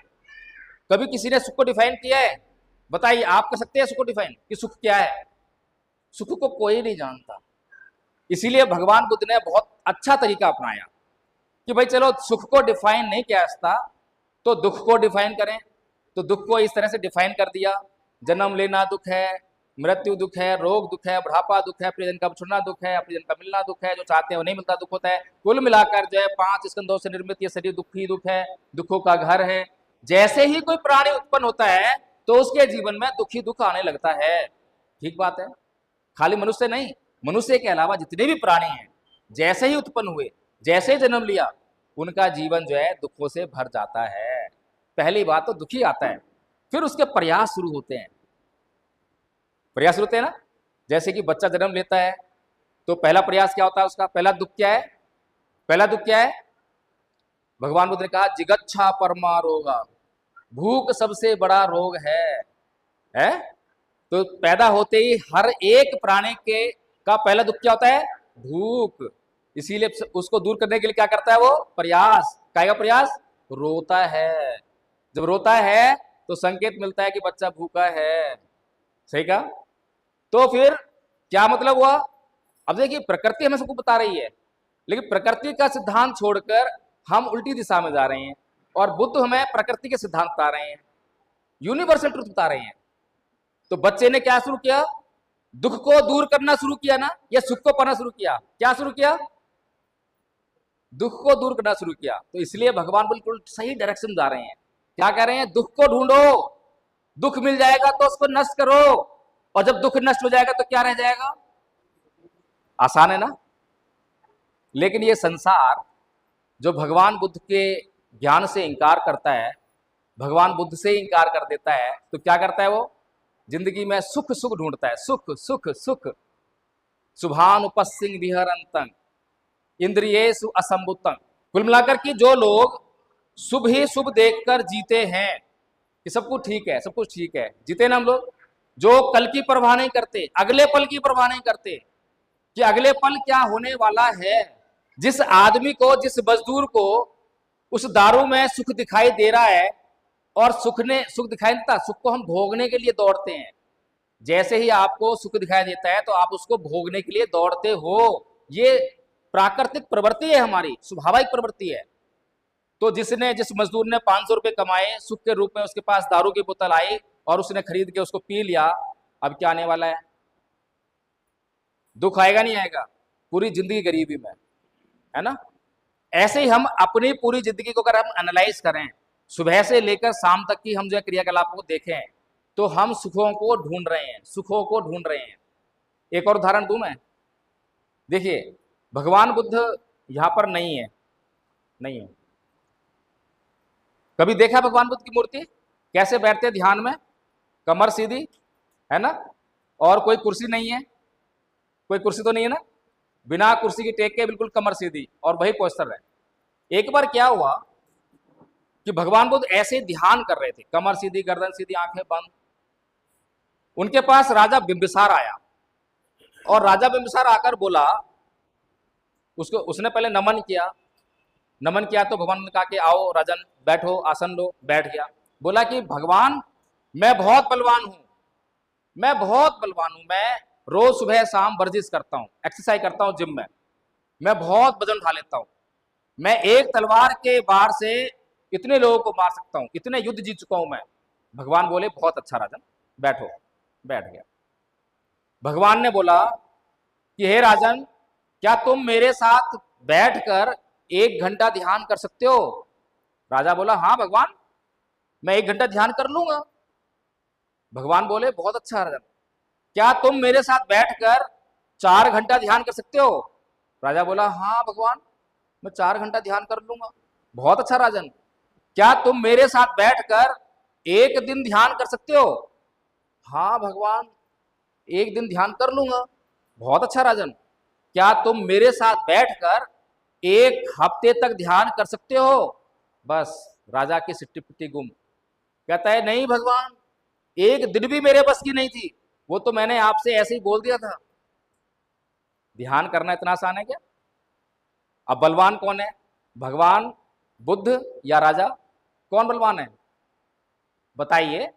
कभी किसी ने सुख को डिफाइन किया है? बताइए, आप कर सकते हैं सुख को डिफाइन कि सुख क्या है? सुख को कोई नहीं जानता। इसीलिए भगवान बुद्ध ने बहुत अच्छा तरीका अपनाया कि भाई चलो सुख को डिफाइन नहीं किया जाता तो दुख को डिफाइन करें। तो दुख को इस तरह से डिफाइन कर दिया, जन्म लेना दुख है, मृत्यु दुख है, रोग दुख है, बुढ़ापा दुख है, प्रियजन का छोड़ना दुख है, अपरिजन का मिलना दुख है, जो चाहते हैं वो नहीं मिलता दुख होता है। कुल मिलाकर जो है 5 स्कंदों से निर्मित ये शरीर दुख ही दुख है, दुखों का घर है। जैसे ही कोई प्राणी उत्पन्न होता है तो उसके जीवन में दुख ही दुख आने लगता है। ठीक बात है। खाली मनुष्य नहीं, मनुष्य के अलावा जितने भी प्राणी हैं जैसे ही उत्पन्न हुए, जैसे ही जन्म लिया, उनका जीवन जो है दुखों से भर जाता है। पहली बात तो दुखी आता है, फिर उसके प्रयास शुरू होते हैं। प्रयास होते हैं ना, जैसे कि बच्चा जन्म लेता है तो पहला प्रयास क्या होता है उसका, पहला दुख क्या है, पहला दुख क्या है? भगवान बुद्ध ने कहा जिगच्छा परमा रोगा, भूख सबसे बड़ा रोग है? तो पैदा होते ही हर एक प्राणी के का पहला दुख क्या होता है? भूख। इसीलिए उसको दूर करने के लिए क्या करता है वो? प्रयास। क्या का प्रयास? रोता है। जब रोता है तो संकेत मिलता है कि बच्चा भूखा है। सही कहा? तो फिर क्या मतलब हुआ? अब देखिए प्रकृति हमें सबको बता रही है, लेकिन प्रकृति का सिद्धांत छोड़कर हम उल्टी दिशा में जा रहे हैं और बुद्ध हमें प्रकृति के सिद्धांत बता रहे हैं, यूनिवर्सल ट्रुथ बता रहे हैं। तो बच्चे ने क्या शुरू किया? दुख को दूर करना शुरू किया ना, या सुख को पाना शुरू किया? क्या शुरू किया? दुख को दूर करना शुरू किया। तो इसलिए भगवान बिल्कुल सही डायरेक्शन जा रहे हैं। क्या कह रहे हैं? दुख को ढूंढो, दुख मिल जाएगा तो उसको नष्ट करो, और जब दुख नष्ट हो जाएगा तो क्या रह जाएगा? आसान है ना। लेकिन ये संसार जो भगवान बुद्ध के ज्ञान से इंकार करता है, भगवान बुद्ध से इंकार कर देता है, तो क्या करता है वो? जिंदगी में सुख सुख ढूंढता है, सुख सुख सुख। शुभानुपस्सिंग विहरंतं इंद्रियेषु असंभुतं। कुल मिलाकर कि जो लोग शुभ ही शुभ देखकर जीते हैं कि सब कुछ ठीक है, सब कुछ ठीक है, जीते ना हम लोग, जो कल की परवाह नहीं करते, अगले पल की परवाह नहीं करते कि अगले पल क्या होने वाला है। जिस आदमी को, जिस मजदूर को उस दारू में सुख दिखाई दे रहा है, और सुख दिखाई देता, सुख को हम भोगने के लिए दौड़ते हैं। जैसे ही आपको सुख दिखाई देता है तो आप उसको भोगने के लिए दौड़ते हो। ये प्राकृतिक प्रवृत्ति है, हमारी स्वाभाविक प्रवृत्ति है। तो जिस मजदूर ने 500 रुपए कमाए, सुख के रूप में उसके पास दारू की बोतल आई और उसने खरीद के उसको पी लिया, अब क्या आने वाला है? दुख आएगा नहीं आएगा? पूरी जिंदगी गरीबी में, है ना। ऐसे ही हम अपनी पूरी जिंदगी को अगर हम एनालाइज करें, सुबह से लेकर शाम तक की हम जो क्रियाकलापों को देखें, तो हम सुखों को ढूंढ रहे हैं, सुखों को ढूंढ रहे हैं। एक और उदाहरण दूं मैं। देखिए भगवान बुद्ध यहां पर नहीं है, नहीं है। कभी देखा भगवान बुद्ध की मूर्ति कैसे बैठते ध्यान में? कमर सीधी, है ना, और कोई कुर्सी नहीं है, कोई कुर्सी तो नहीं है ना, बिना कुर्सी की टेक के बिल्कुल कमर सीधी, और वही पोस्टर है। एक बार क्या हुआ कि भगवान बुद्ध ऐसे ध्यान कर रहे थे, कमर सीधी, गर्दन सीधी, आंखें बंद। उनके पास राजा बिंबिसार आया, और राजा बिंबिसार आकर बोला, उसने पहले नमन किया। नमन किया तो भगवान ने कहा कि आओ राजन, बैठो, आसन लो। बैठ गया। बोला कि भगवान मैं बहुत बलवान हूं, मैं बहुत बलवान हूं, मैं रोज सुबह शाम वर्जिश करता हूं, एक्सरसाइज करता हूं जिम में, मैं बहुत वजन उठा लेता हूं, मैं एक तलवार के वार से इतने लोगों को मार सकता हूं, इतने युद्ध जीत चुका हूं मैं। भगवान बोले बहुत अच्छा राजन, बैठो। बैठ गया। भगवान ने बोला कि हे राजन, क्या तुम मेरे साथ बैठकर 1 घंटा ध्यान कर सकते हो? राजा बोला हाँ भगवान, मैं 1 घंटा ध्यान कर लूंगा। भगवान बोले बहुत अच्छा राजन, क्या तुम मेरे साथ बैठकर 4 घंटा ध्यान कर सकते हो? राजा बोला हाँ भगवान, मैं 4 घंटा ध्यान कर लूंगा। बहुत अच्छा राजन, क्या तुम मेरे साथ बैठकर 1 दिन ध्यान कर सकते हो? हाँ भगवान, 1 दिन ध्यान कर लूंगा। बहुत अच्छा राजन, क्या तुम मेरे साथ बैठकर 1 हफ्ते तक ध्यान कर सकते हो? बस राजा की सिट्टी पिट्टी गुम। कहता है नहीं भगवान, 1 दिन भी मेरे बस की नहीं थी, वो तो मैंने आपसे ऐसे ही बोल दिया था। ध्यान करना इतना आसान है क्या? अब बलवान कौन है, भगवान बुद्ध या राजा? कौन बलवान है बताइए?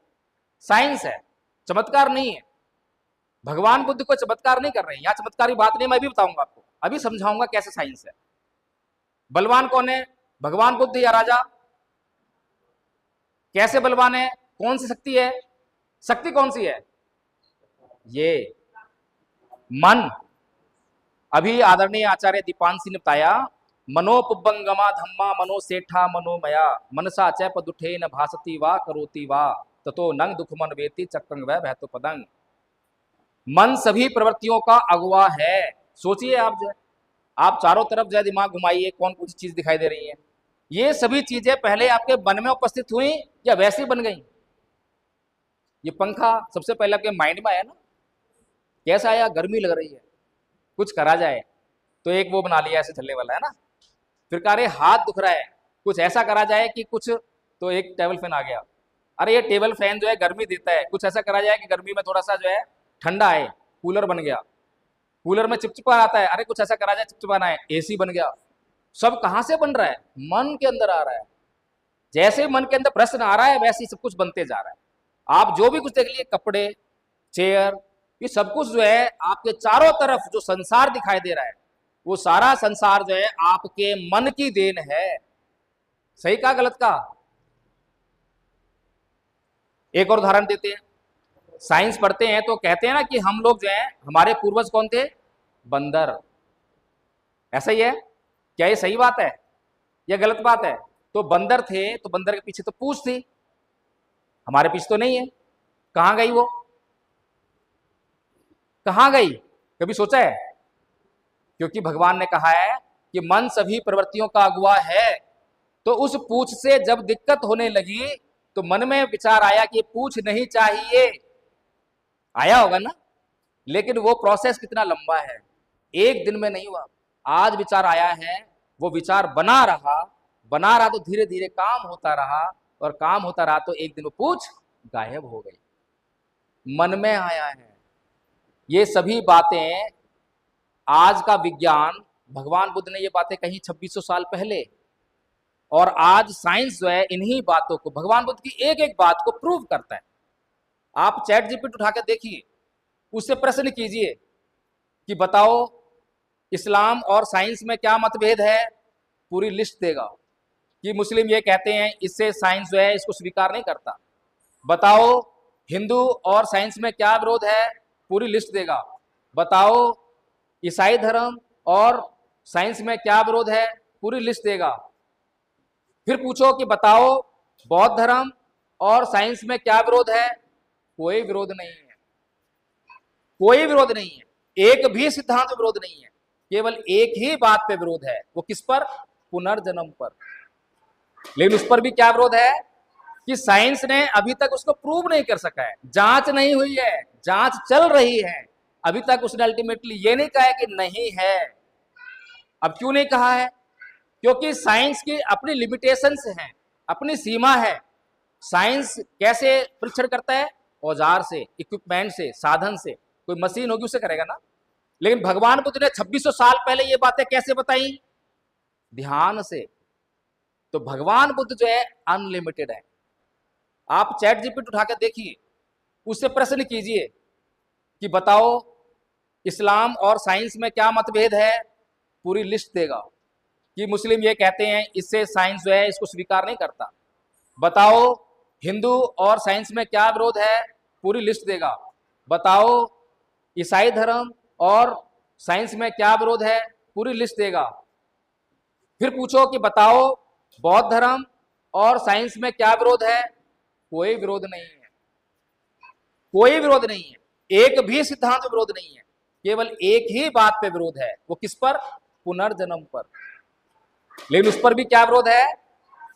साइंस है, चमत्कार नहीं है। भगवान बुद्ध को चमत्कार नहीं कर रहे हैं, यहां चमत्कार की बात नहीं, मैं भी बताऊंगा आपको, अभी समझाऊंगा कैसे साइंस है। बलवान कौन है, भगवान बुद्ध या राजा? कैसे बलवान है, कौन सी शक्ति है? शक्ति कौन सी है? ये मन, अभी आदरणीय आचार्य दीपांशी ने बताया, मनोपुबंगमा धम्मा मनोसेठा मनोमया मनसा च पदुठे न भासती वा करोति वा ततो नंग दुखमन वेति चक्रंग वह बहतो पदंग। मन सभी प्रवृत्तियों का अगुवा है। सोचिए आप जो, आप चारों तरफ जो दिमाग घुमाइए, कौन कौन सी चीज दिखाई दे रही है? ये सभी चीजें पहले आपके मन में उपस्थित हुई या वैसे बन गई? ये पंखा सबसे पहले आपके माइंड में आया ना, कैसा आया? गर्मी लग रही है, कुछ करा जाए, तो एक वो बना लिया ऐसे चलने वाला है ना। फिर कह रहे हाथ दुख रहा है, कुछ ऐसा करा जाए कि कुछ, तो एक टेबल फैन आ गया। अरे ये टेबल फैन जो है गर्मी देता है, कुछ ऐसा करा जाए कि गर्मी में थोड़ा सा जो है ठंडा आए, कूलर बन गया। कूलर में चिपचिपा आता है, अरे कुछ ऐसा करा जाए चिपचिपाना है, एसी बन गया। सब कहाँ से बन रहा है? मन के अंदर आ रहा है। जैसे मन के अंदर प्रश्न आ रहा है वैसे ही सब कुछ बनते जा रहा है। आप जो भी कुछ देख लिए, कपड़े, चेयर, ये सब कुछ जो है आपके चारों तरफ जो संसार दिखाई दे रहा है, वो सारा संसार जो है आपके मन की देन है। सही कहा गलत कहा? एक और उदाहरण देते हैं। साइंस पढ़ते हैं तो कहते हैं ना कि हम लोग जो है, हमारे पूर्वज कौन थे? बंदर। ऐसा ही है क्या? ये सही बात है या गलत बात है? तो बंदर थे, तो बंदर के पीछे तो पूंछ थी, हमारे पीछे तो नहीं है। कहां गई वो? कहां गई? कभी सोचा है? क्योंकि भगवान ने कहा है कि मन सभी प्रवृत्तियों का अगुवा है। तो उस पूंछ से जब दिक्कत होने लगी तो मन में विचार आया कि पूंछ नहीं चाहिए। आया होगा ना? लेकिन वो प्रोसेस कितना लंबा है, एक दिन में नहीं हुआ। आज विचार आया है, वो विचार बना रहा तो धीरे धीरे काम होता रहा, और काम होता रहा तो एक दिन वो पूंछ गायब हो गई। मन में आया है। ये सभी बातें आज का विज्ञान, भगवान बुद्ध ने ये बातें कही 2600 साल पहले, और आज साइंस जो है इन्हीं बातों को, भगवान बुद्ध की एक एक बात को प्रूव करता है। आप चैट जीपीटी उठा के देखिए, उससे प्रश्न कीजिए कि बताओ इस्लाम और साइंस में क्या मतभेद है, पूरी लिस्ट देगा। कि मुस्लिम ये कहते हैं, इससे साइंस जो है इसको स्वीकार नहीं करता। बताओ हिंदू और साइंस में क्या विरोध है, पूरी लिस्ट देगा। बताओ ईसाई धर्म और साइंस में क्या विरोध है, पूरी लिस्ट देगा। फिर पूछो कि बताओ बौद्ध धर्म और साइंस में क्या विरोध है, कोई विरोध नहीं है। कोई विरोध नहीं है, एक भी सिद्धांत विरोध नहीं है। केवल एक ही बात पे विरोध है, वो किस पर? पुनर्जन्म पर। लेकिन उस पर भी क्या विरोध है कि साइंस ने अभी तक उसको प्रूव नहीं कर सका है, जांच नहीं हुई है, जांच चल रही है। अभी तक उसने अल्टीमेटली ये नहीं कहा है कि नहीं है। अब क्यों नहीं कहा है? क्योंकि साइंस की अपनी लिमिटेशंस हैं, अपनी सीमा है। साइंस कैसे परीक्षण करता है? औजार से, इक्विपमेंट से, साधन से। कोई मशीन होगी उससे करेगा ना। लेकिन भगवान बुद्ध ने 2600 साल पहले ये बातें कैसे बताई? ध्यान से। तो भगवान बुद्ध जो है अनलिमिटेड है। आप चैट जीपीटी उठा के देखिए, उससे प्रश्न कीजिए कि बताओ इस्लाम और साइंस में क्या मतभेद है, पूरी लिस्ट देगा। कि मुस्लिम ये कहते हैं, इससे साइंस जो है इसको स्वीकार नहीं करता। बताओ हिंदू और साइंस में क्या विरोध है, पूरी लिस्ट देगा। बताओ ईसाई धर्म और साइंस में क्या विरोध है, पूरी लिस्ट देगा। फिर पूछो कि बताओ बौद्ध धर्म और साइंस में क्या विरोध है, कोई विरोध नहीं है। कोई विरोध नहीं है, एक भी सिद्धांत विरोध नहीं है। केवल एक ही बात पे विरोध है, वो किस पर? पुनर्जन्म पर। लेकिन उस पर भी क्या विरोध है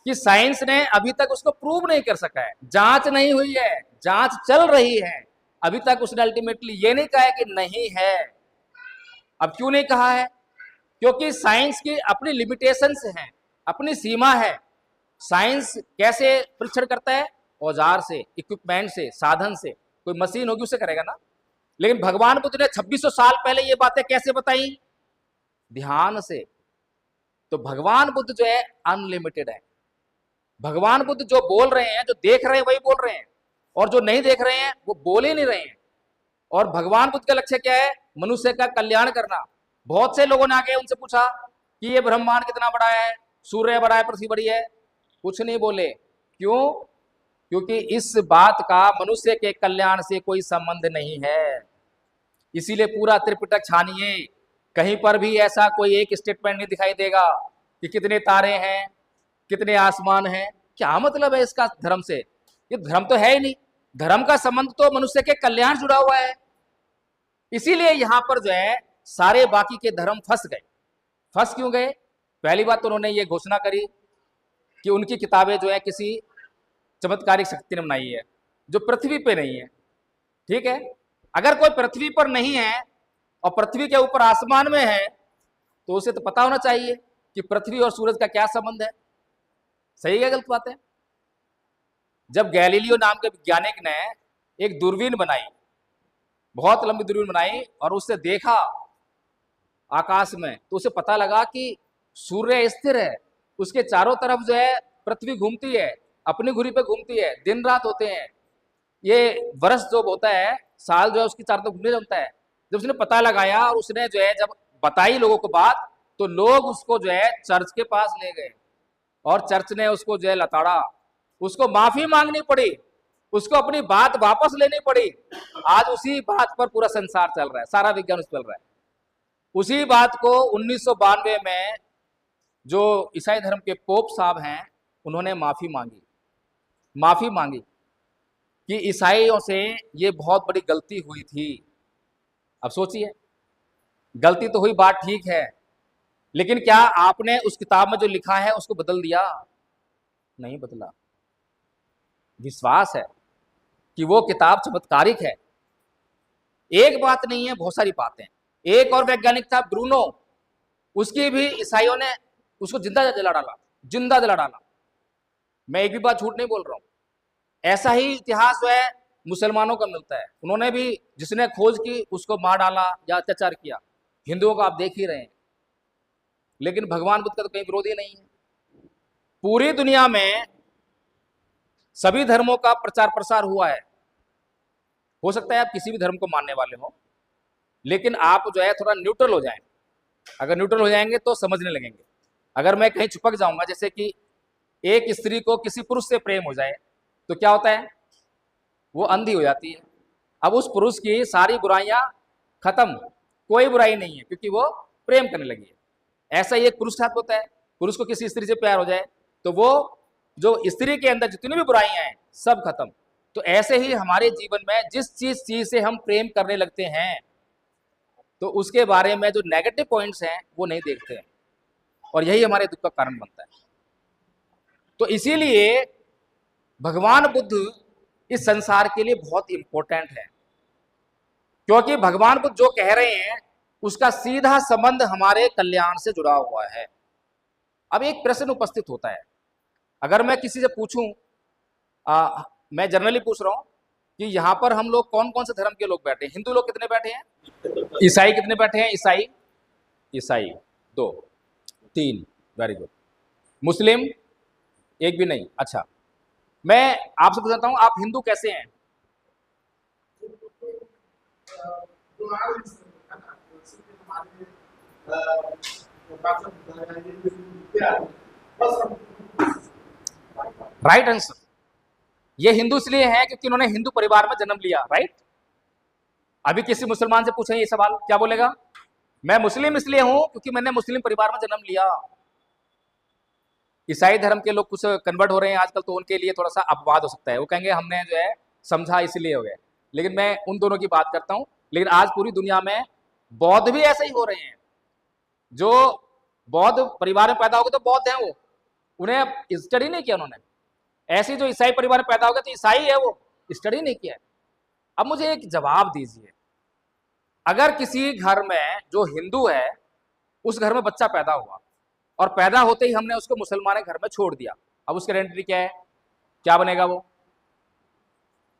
कि साइंस ने अभी तक उसको प्रूव नहीं कर सका है, जांच नहीं हुई है, जांच चल रही है। अभी तक उसने अल्टीमेटली ये नहीं कहा है कि नहीं है। अब क्यों नहीं कहा है? क्योंकि साइंस की अपनी लिमिटेशंस हैं, अपनी सीमा है। साइंस कैसे परीक्षण करता है? औजार से, इक्विपमेंट से, साधन से। कोई मशीन होगी उससे करेगा ना। लेकिन भगवान बुद्ध ने 2600 साल पहले ये बातें कैसे बताई? ध्यान से। तो भगवान बुद्ध जो है अनलिमिटेड है। भगवान बुद्ध जो बोल रहे हैं, जो देख रहे हैं वही बोल रहे हैं, और जो नहीं देख रहे हैं वो बोल ही नहीं रहे हैं। और भगवान बुद्ध का लक्ष्य क्या है? मनुष्य का कल्याण करना। बहुत से लोगों ने आके उनसे पूछा कि ये ब्रह्मांड कितना बड़ा है, सूर्य बड़ा है, पृथ्वी बड़ी है, कुछ नहीं बोले। क्यों? क्योंकि इस बात का मनुष्य के कल्याण से कोई संबंध नहीं है। इसीलिए पूरा त्रिपिटक छानिए, कहीं पर भी ऐसा कोई एक स्टेटमेंट नहीं दिखाई देगा कि कितने तारे हैं, कितने आसमान हैं। क्या मतलब है इसका धर्म से? ये धर्म तो है ही नहीं। धर्म का संबंध तो मनुष्य के कल्याण जुड़ा हुआ है। इसीलिए यहां पर जो है सारे बाकी के धर्म फंस गए। फंस क्यों गए? पहली बात तो उन्होंने ये घोषणा करी कि उनकी किताबें जो है किसी चमत्कारिक शक्ति ने बनाई है जो पृथ्वी पे नहीं है। ठीक है, अगर कोई पृथ्वी पर नहीं है और पृथ्वी के ऊपर आसमान में है तो उसे तो पता होना चाहिए कि पृथ्वी और सूरज का क्या संबंध है। सही है गलत बात है? जब गैलीलियो नाम के वैज्ञानिक ने एक दूरबीन बनाई, बहुत लंबी दूरबीन बनाई और उससे देखा आकाश में, तो उसे पता लगा कि सूर्य स्थिर है, उसके चारों तरफ जो है पृथ्वी घूमती है, अपनी धुरी पे घूमती है, दिन रात होते हैं, ये वर्ष जो होता है, साल जो है उसकी चारों तरफ घूमने जमता है। जब उसने पता लगाया और उसने जो है जब बताई लोगों को बात, तो लोग उसको जो है चर्च के पास ले गए और चर्च ने उसको जो है लताड़ा, उसको माफी मांगनी पड़ी, उसको अपनी बात वापस लेनी पड़ी। आज उसी बात पर पूरा संसार चल रहा है, सारा विज्ञान उस चल रहा है। उसी बात को 1992 में जो ईसाई धर्म के पोप साहब हैं उन्होंने माफी मांगी कि ईसाइयों से ये बहुत बड़ी गलती हुई थी। अब सोचिए, गलती तो हुई, बात ठीक है, लेकिन क्या आपने उस किताब में जो लिखा है उसको बदल दिया? नहीं बदला। विश्वास है कि वो किताब चमत्कारिक है। एक बात नहीं है, बहुत सारी बातें। एक और वैज्ञानिक था ब्रूनो, उसकी भी ईसाइयों ने उसको जिंदा जला डाला। मैं एक भी बात झूठ नहीं बोल रहा हूं। ऐसा ही इतिहास जो है मुसलमानों का मिलता है, उन्होंने भी जिसने खोज की उसको मार डाला या अत्याचार किया। हिंदुओं को आप देख ही रहे हैं, लेकिन भगवान बुद्ध का तो कहीं विरोध ही नहीं है। पूरी दुनिया में सभी धर्मों का प्रचार प्रसार हुआ है। हो सकता है आप किसी भी धर्म को मानने वाले हो, लेकिन आप जो है थोड़ा न्यूट्रल हो जाएं। अगर न्यूट्रल हो जाएंगे तो समझने लगेंगे। अगर मैं कहीं चिपक जाऊंगा, जैसे कि एक स्त्री को किसी पुरुष से प्रेम हो जाए तो क्या होता है? वो अंधी हो जाती है। अब उस पुरुष की सारी बुराइयां खत्म, कोई बुराई नहीं है, क्योंकि वो प्रेम करने लगी है। ऐसा ही एक पुरुष के साथ होता है। पुरुष को किसी स्त्री से प्यार हो जाए तो वो जो स्त्री के अंदर जितनी भी बुराइयां हैं सब खत्म। तो ऐसे ही हमारे जीवन में जिस चीज से हम प्रेम करने लगते हैं तो उसके बारे में जो नेगेटिव पॉइंट्स हैं वो नहीं देखते हैं, और यही हमारे दुख का कारण बनता है। तो इसीलिए भगवान बुद्ध इस संसार के लिए बहुत इंपॉर्टेंट है, क्योंकि भगवान बुद्ध जो कह रहे हैं उसका सीधा संबंध हमारे कल्याण से जुड़ा हुआ है। अब एक प्रश्न उपस्थित होता है, अगर मैं किसी से पूछूं, मैं जनरली पूछ रहा हूं कि यहाँ पर हम लोग कौन कौन से धर्म के लोग बैठे हैं? हिंदू लोग कितने बैठे हैं? ईसाई कितने बैठे हैं? ईसाई 2 3, वेरी गुड। मुस्लिम एक भी नहीं। अच्छा, मैं आपसे पूछता हूं, आप हिंदू कैसे हैं? Right answer. ये हिंदू इसलिए है क्योंकि उन्होंने हिंदू परिवार में जन्म लिया। राइट। अभी किसी मुसलमान से पूछें ये सवाल, क्या बोलेगा? मैं मुस्लिम इसलिए हूं क्योंकि मैंने मुस्लिम परिवार में जन्म लिया। ईसाई धर्म के लोग कुछ कन्वर्ट हो रहे हैं आजकल, तो उनके लिए थोड़ा सा अपवाद हो सकता है, वो कहेंगे हमने जो है समझा इसलिए हो गया। लेकिन मैं उन दोनों की बात करता हूं। लेकिन आज पूरी दुनिया में बौद्ध भी ऐसे ही हो रहे हैं। जो बौद्ध परिवार में पैदा हो गए तो बौद्ध हैं वो, उन्हें स्टडी नहीं किया उन्होंने। ऐसे जो ईसाई परिवार में पैदा हो गए तो ईसाई है वो, स्टडी नहीं किया। अब मुझे एक जवाब दीजिए, अगर किसी घर में जो हिंदू है उस घर में बच्चा पैदा हुआ और पैदा होते ही हमने उसको मुसलमान के घर में छोड़ दिया, अब उसकी आइडेंटिटी क्या है? क्या बनेगा वो?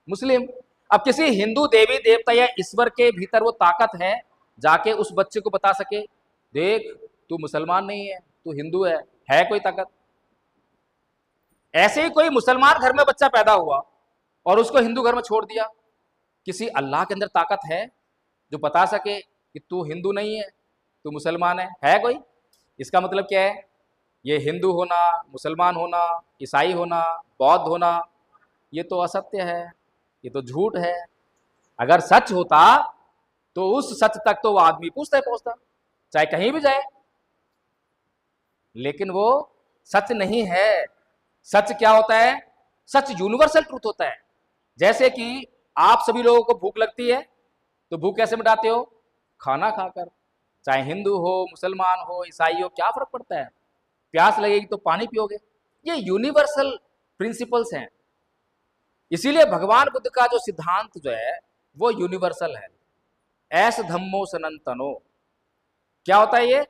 मुस्लिम। अब किसी हिंदू देवी देवता या ईश्वर के भीतर वो ताकत है जाके उस बच्चे को बता सके, देख तू मुसलमान नहीं है, तू हिंदू है कोई ताकत? ऐसे ही कोई मुसलमान घर में बच्चा पैदा हुआ और उसको हिंदू घर में छोड़ दिया, किसी अल्लाह के अंदर ताकत है जो बता सके कि तू हिंदू नहीं है, तू मुसलमान है कोई? इसका मतलब क्या है? ये हिंदू होना, मुसलमान होना, ईसाई होना, बौद्ध होना, ये तो असत्य है, ये तो झूठ है। अगर सच होता तो उस सच तक तो वो आदमी पूछता है पहुंचता, चाहे कहीं भी जाए। लेकिन वो सच नहीं है। सच क्या होता है? सच यूनिवर्सल ट्रूथ होता है। जैसे कि आप सभी लोगों को भूख लगती है, तो भूख कैसे मिटाते हो? खाना खाकर। चाहे हिंदू हो, मुसलमान हो, ईसाई हो, क्या फर्क पड़ता है? प्यास लगेगी तो पानी पियोगे। ये यूनिवर्सल प्रिंसिपल्स हैं। इसीलिए भगवान बुद्ध का जो सिद्धांत जो है वो यूनिवर्सल है। ऐस धम्मो सनातनो। क्या होता है ये?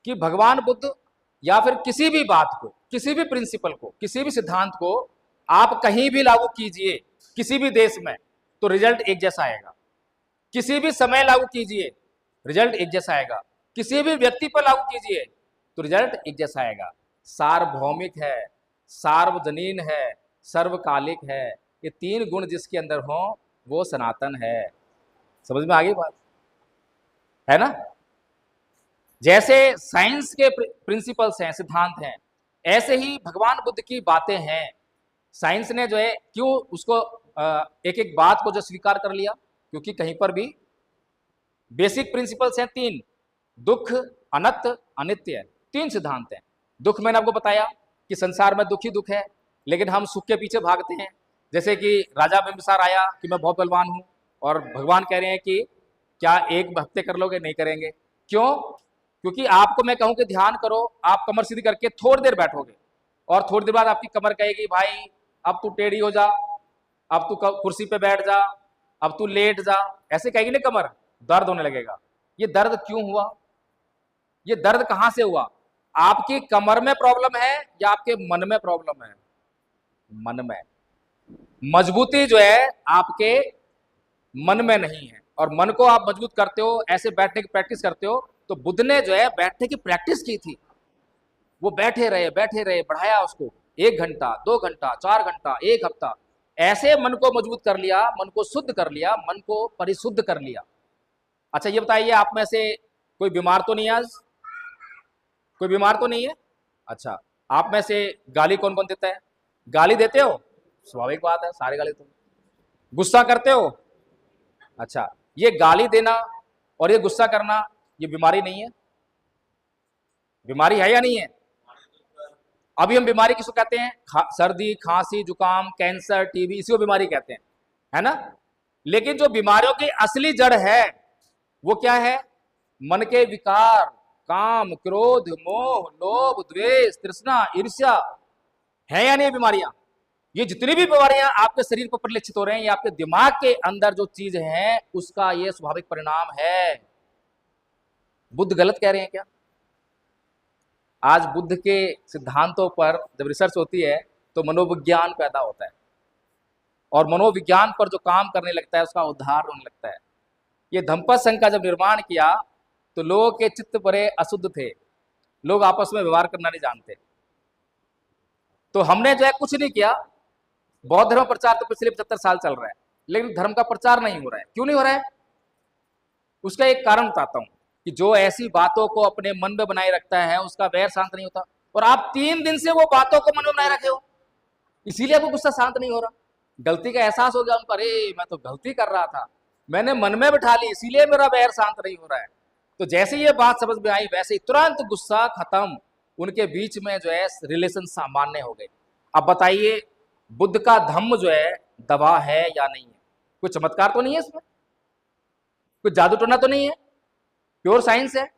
कि भगवान बुद्ध या फिर किसी भी बात को, किसी भी प्रिंसिपल को, किसी भी सिद्धांत को आप कहीं भी लागू कीजिए, किसी भी देश में, तो रिजल्ट एक जैसा आएगा। किसी भी समय लागू कीजिए, रिजल्ट एक जैसा आएगा। किसी भी व्यक्ति पर लागू कीजिए तो रिजल्ट एक जैसा आएगा। सार्वभौमिक है, सार्वजनीन है, सर्वकालिक है। ये तीन गुण जिसके अंदर हो वो सनातन है। समझ में आ गई बात? है ना? जैसे साइंस के प्रिंसिपल्स हैं, सिद्धांत हैं, ऐसे ही भगवान बुद्ध की बातें हैं। साइंस ने जो है क्यों उसको एक एक बात को जो स्वीकार कर लिया? क्योंकि कहीं पर भी बेसिक प्रिंसिपल्स हैं तीन: दुख, अनंत, अनित्य। तीन सिद्धांत हैं। दुख मैंने आपको बताया कि संसार में दुख ही दुख है, लेकिन हम सुख के पीछे भागते हैं। जैसे कि राजा बिंबिसार आया कि मैं बहुत बलवान हूं, और भगवान कह रहे हैं कि क्या एक हफ्ते कर लोगे? नहीं करेंगे। क्यों? क्योंकि आपको मैं कहूं कि ध्यान करो, आप कमर सीधी करके थोड़ी देर बैठोगे, और थोड़ी देर बाद आपकी कमर कहेगी भाई अब तू टेढ़ी हो जा, अब तू कुर्सी पे बैठ जा, अब तू लेट जा। ऐसे कहेगी ना कमर, दर्द होने लगेगा। ये दर्द क्यों हुआ? ये दर्द कहां से हुआ? आपकी कमर में प्रॉब्लम है या आपके मन में प्रॉब्लम है? मन में। मजबूती जो है आपके मन में नहीं है, और मन को आप मजबूत करते हो, ऐसे बैठने की प्रैक्टिस करते हो। तो बुद्ध ने जो है बैठने की प्रैक्टिस की थी। वो बैठे रहे, बैठे रहे, बढ़ाया उसको 1 घंटा, 2 घंटा, 4 घंटा, 1 हफ्ता। ऐसे मन को मजबूत कर लिया, मन को शुद्ध कर लिया, मन को परिशुद्ध कर लिया। अच्छा ये बताइए, आप में से कोई बीमार तो नहीं है आज? कोई बीमार तो नहीं है? अच्छा, आप में से गाली कौन कौन देता है? गाली देते हो? स्वाभाविक बात है, सारे गाली देते हो। गुस्सा करते हो? अच्छा, ये गाली देना और ये गुस्सा करना, ये बीमारी नहीं है? बीमारी है या नहीं है? अभी हम बीमारी किसको कहते हैं? सर्दी, खांसी, जुकाम, कैंसर, टीबी, इसी को बीमारी कहते हैं, है ना? लेकिन जो बीमारियों की असली जड़ है वो क्या है? मन के विकार, काम, क्रोध, मोह, लोभ, द्वेष, तृष्णा, ईर्ष्या। है या नहीं बीमारियां? ये जितनी भी बीमारियां आपके शरीर पर परिलक्षित हो रहे हैं, ये आपके दिमाग के अंदर जो चीज है उसका ये स्वाभाविक परिणाम है। बुद्ध गलत कह रहे हैं क्या? आज बुद्ध के सिद्धांतों पर जब रिसर्च होती है तो मनोविज्ञान पैदा होता है, और मनोविज्ञान पर जो काम करने लगता है उसका उद्धार होने लगता है। ये धम्मपद संघ का जब निर्माण किया तो लोगों के चित्त बड़े अशुद्ध थे, लोग आपस में व्यवहार करना नहीं जानते। तो हमने जो है कुछ नहीं किया। बौद्ध धर्म प्रचार तो पिछले 75 साल चल रहा है, लेकिन धर्म का प्रचार नहीं हो रहा है। क्यों नहीं हो रहा है? उसका एक कारण बताता हूं कि जो ऐसी बातों को अपने मन में बनाए रखता है उसका वैर शांत नहीं होता। और आप 3 दिन से वो बातों को मन में बनाए रखे हो, इसीलिए वो गुस्सा शांत नहीं हो रहा। गलती का एहसास हो गया उनको, अरे मैं तो गलती कर रहा था, मैंने मन में बिठा ली, इसीलिए मेरा वैर शांत नहीं हो रहा है। तो जैसे ये बात समझ में आई वैसे ही तुरंत गुस्सा खत्म, उनके बीच में जो है रिलेशन सामान्य हो गए। अब बताइए, बुद्ध का धम्म जो है दवा है या नहीं है? कोई चमत्कार तो नहीं है इसमें? कोई जादू टोना तो नहीं है? प्योर साइंस है।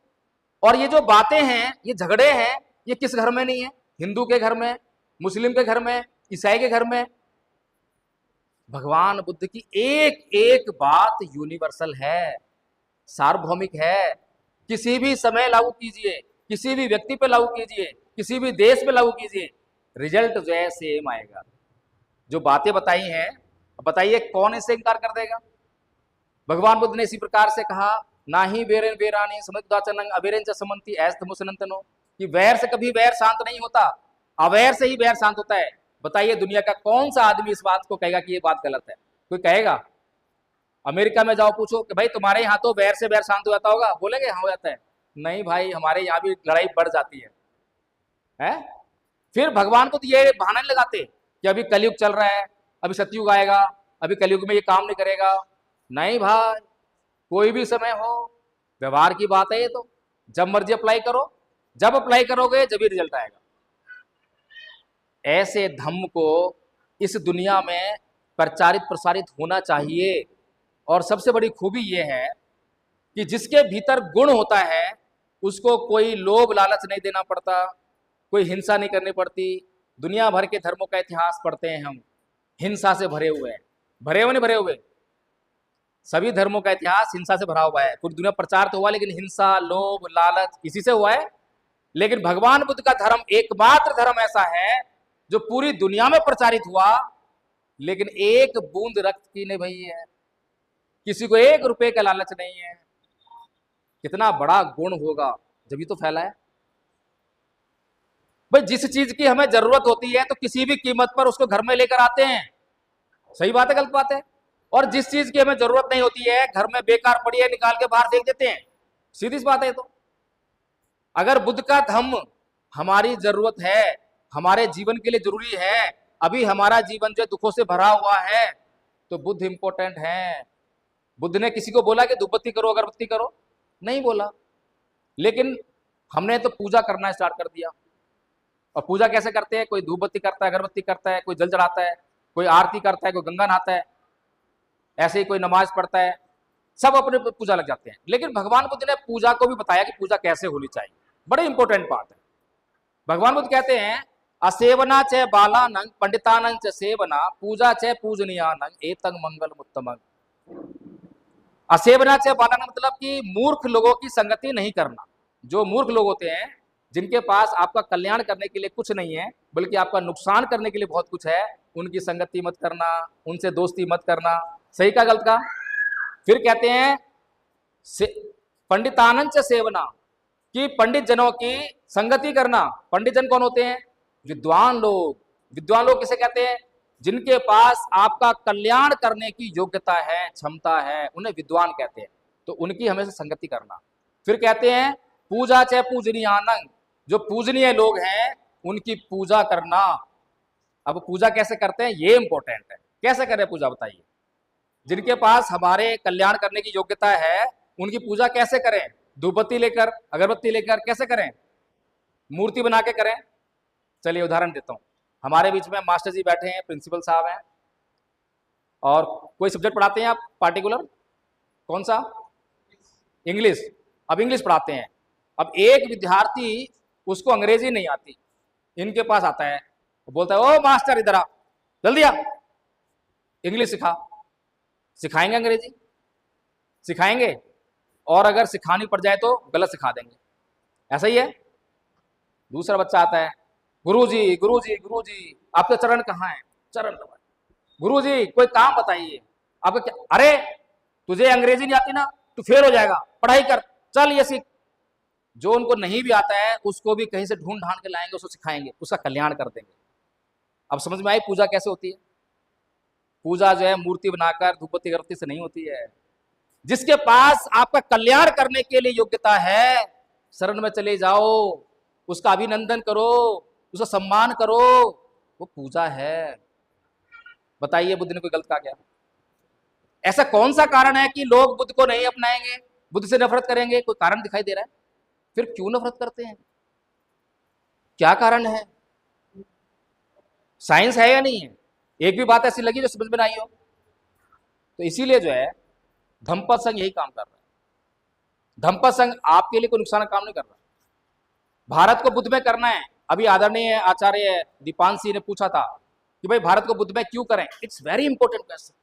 और ये जो बातें हैं, ये झगड़े हैं, ये किस घर में नहीं है? हिंदू के घर में, मुस्लिम के घर में, ईसाई के घर में। भगवान बुद्ध की एक एक बात यूनिवर्सल है, सार्वभौमिक है। किसी भी समय लागू कीजिए, किसी भी व्यक्ति पे लागू कीजिए, किसी भी देश पे लागू कीजिए, रिजल्ट जो है सेम आएगा। जो बातें बताई हैं, बताइए कौन इससे इनकार कर देगा? भगवान बुद्ध ने इसी प्रकार से कहा, ना ही वेरेन वेरानी समुदाचनंग अवेरेन च समंती ऐस धमुसनंतनो, कि वैर से कभी वैर शांत नहीं होता, अवैर से ही वैर शांत होता है। बताइए दुनिया का कौन सा आदमी इस बात को कहेगा कि ये बात गलत है? कोई कहेगा? अमेरिका में जाओ पूछो कि भाई तुम्हारे यहाँ तो वैर से वैर शांत हो जाता होगा, बोलेंगे हाँ हो जाता है। नहीं भाई, हमारे यहाँ भी लड़ाई बढ़ जाती है? फिर भगवान को तो ये बहाना नहीं लगाते कि अभी कलयुग चल रहा है, अभी सतयुग आएगा, अभी कलयुग में ये काम नहीं करेगा। नहीं भाई, कोई भी समय हो, व्यवहार की बात है ये तो। जब मर्जी अप्लाई करो, जब अप्लाई करोगे जब ही रिजल्ट आएगा। ऐसे धम्म को इस दुनिया में प्रचारित प्रसारित होना चाहिए। और सबसे बड़ी खूबी यह है कि जिसके भीतर गुण होता है उसको कोई लोभ लालच नहीं देना पड़ता, कोई हिंसा नहीं करनी पड़ती। दुनिया भर के धर्मों का इतिहास पढ़ते हैं हम, हिंसा से भरे हुए हैं। भरे हुए नहीं भरे हुए, सभी धर्मों का इतिहास हिंसा से भरा हुआ है। पूरी दुनिया प्रचार तो हुआ लेकिन हिंसा, लोभ, लालच इसी से हुआ है। लेकिन भगवान बुद्ध का धर्म एकमात्र धर्म ऐसा है जो पूरी दुनिया में प्रचारित हुआ, लेकिन एक बूंद रक्त की नहीं बही है, किसी को 1 रुपए का लालच नहीं है। कितना बड़ा गुण होगा जब ही तो फैला है। भाई जिस चीज की हमें जरूरत होती है तो किसी भी कीमत पर उसको घर में लेकर आते हैं। सही बात है गलत बात है? और जिस चीज की हमें जरूरत नहीं होती है, घर में बेकार पड़ी है, निकाल के बाहर फेंक देते हैं। सीधी सी बात है। तो अगर बुद्ध का धम्म हमारी जरूरत है, हमारे जीवन के लिए जरूरी है, अभी हमारा जीवन जो दुखों से भरा हुआ है, तो बुद्ध इंपॉर्टेंट है। बुद्ध ने किसी को बोला कि धूपबत्ती करो, अगरबत्ती करो? नहीं बोला। लेकिन हमने तो पूजा करना स्टार्ट कर दिया। और पूजा कैसे करते हैं? कोई धूपबत्ती करता है, अगरबत्ती करता है, कोई जल चढ़ाता है, कोई आरती करता है, कोई गंगा नहाता है, ऐसे ही कोई नमाज पढ़ता है, सब अपने पूजा लग जाते हैं। लेकिन भगवान बुद्ध ने पूजा को भी बताया कि पूजा कैसे होनी चाहिए। बड़े इंपॉर्टेंट बात है। भगवान बुद्ध कहते हैं असेवना च बालानंग पंडितानंग च सेवना पूजा च पूजनीयानंग एतंग मंगल मुत्तमंग। असेवना च बालानंग मतलब कि मूर्ख लोगों की संगति नहीं करना। जो मूर्ख लोग होते हैं, जिनके पास आपका कल्याण करने के लिए कुछ नहीं है बल्कि आपका नुकसान करने के लिए बहुत कुछ है, उनकी संगति मत करना, उनसे दोस्ती मत करना। सही का गलत का? फिर कहते हैं पंडितानंद च सेवना, कि पंडित जनों की संगति करना। पंडित जन कौन होते हैं? विद्वान लोग। विद्वान लोग किसे कहते हैं? जिनके पास आपका कल्याण करने की योग्यता है, क्षमता है, उन्हें विद्वान कहते हैं। तो उनकी हमेशा संगति करना। फिर कहते हैं पूजा च पूजनीयानंग, जो पूजनीय लोग हैं उनकी पूजा करना। अब पूजा कैसे करते हैं ये इंपॉर्टेंट है। कैसे करें पूजा बताइए? जिनके पास हमारे कल्याण करने की योग्यता है उनकी पूजा कैसे करें? धूपबत्ती लेकर, अगरबत्ती लेकर? कैसे करें? मूर्ति बना के करें? चलिए उदाहरण देता हूं। हमारे बीच में मास्टर जी बैठे हैं, प्रिंसिपल साहब हैं, और कोई सब्जेक्ट पढ़ाते हैं आप पार्टिकुलर? कौन सा? इंग्लिश। अब इंग्लिश पढ़ाते हैं। अब एक विद्यार्थी, उसको अंग्रेजी नहीं आती, इनके पास आता है, बोलता है ओ मास्टर इधर आ, जल्दी आ, इंग्लिश सिखा। सिखाएंगे अंग्रेजी? सिखाएंगे? और अगर सिखानी पड़ जाए तो गलत सिखा देंगे। ऐसा ही है। दूसरा बच्चा आता है, गुरुजी गुरुजी गुरुजी आपके चरण कहाँ हैं? चरण दबाए। गुरुजी कोई काम बताइए आपका। क्या? अरे तुझे अंग्रेजी नहीं आती ना, तू फेल हो जाएगा, पढ़ाई कर, चल ये सीख। जो उनको नहीं भी आता है उसको भी कहीं से ढूंढ ढांड के लाएंगे, उसको सिखाएंगे, उसका कल्याण कर देंगे। अब समझ में आई पूजा कैसे होती है? पूजा जो है मूर्ति बनाकर, धूपबत्ती अगरबत्ती से नहीं होती है। जिसके पास आपका कल्याण करने के लिए योग्यता है, शरण में चले जाओ, उसका अभिनंदन करो, उसका सम्मान करो, वो पूजा है। बताइए बुद्ध ने कोई गलत कहा क्या? ऐसा कौन सा कारण है कि लोग बुद्ध को नहीं अपनाएंगे, बुद्ध से नफरत करेंगे? कोई कारण दिखाई दे रहा है? फिर क्यों नफरत करते हैं? क्या कारण है? साइंस है या नहीं है? एक भी बात ऐसी लगी जो समझ में नहीं हो? तो इसीलिए जो है धम्मपद संघ यही काम कर रहा है। धम्मपद संघ आपके लिए कोई नुकसान काम नहीं कर रहा। भारत को बुद्ध में करना है। अभी आदरणीय आचार्य दीपांशी ने पूछा था कि भाई भारत को बुद्ध में क्यों करें? It's very important question.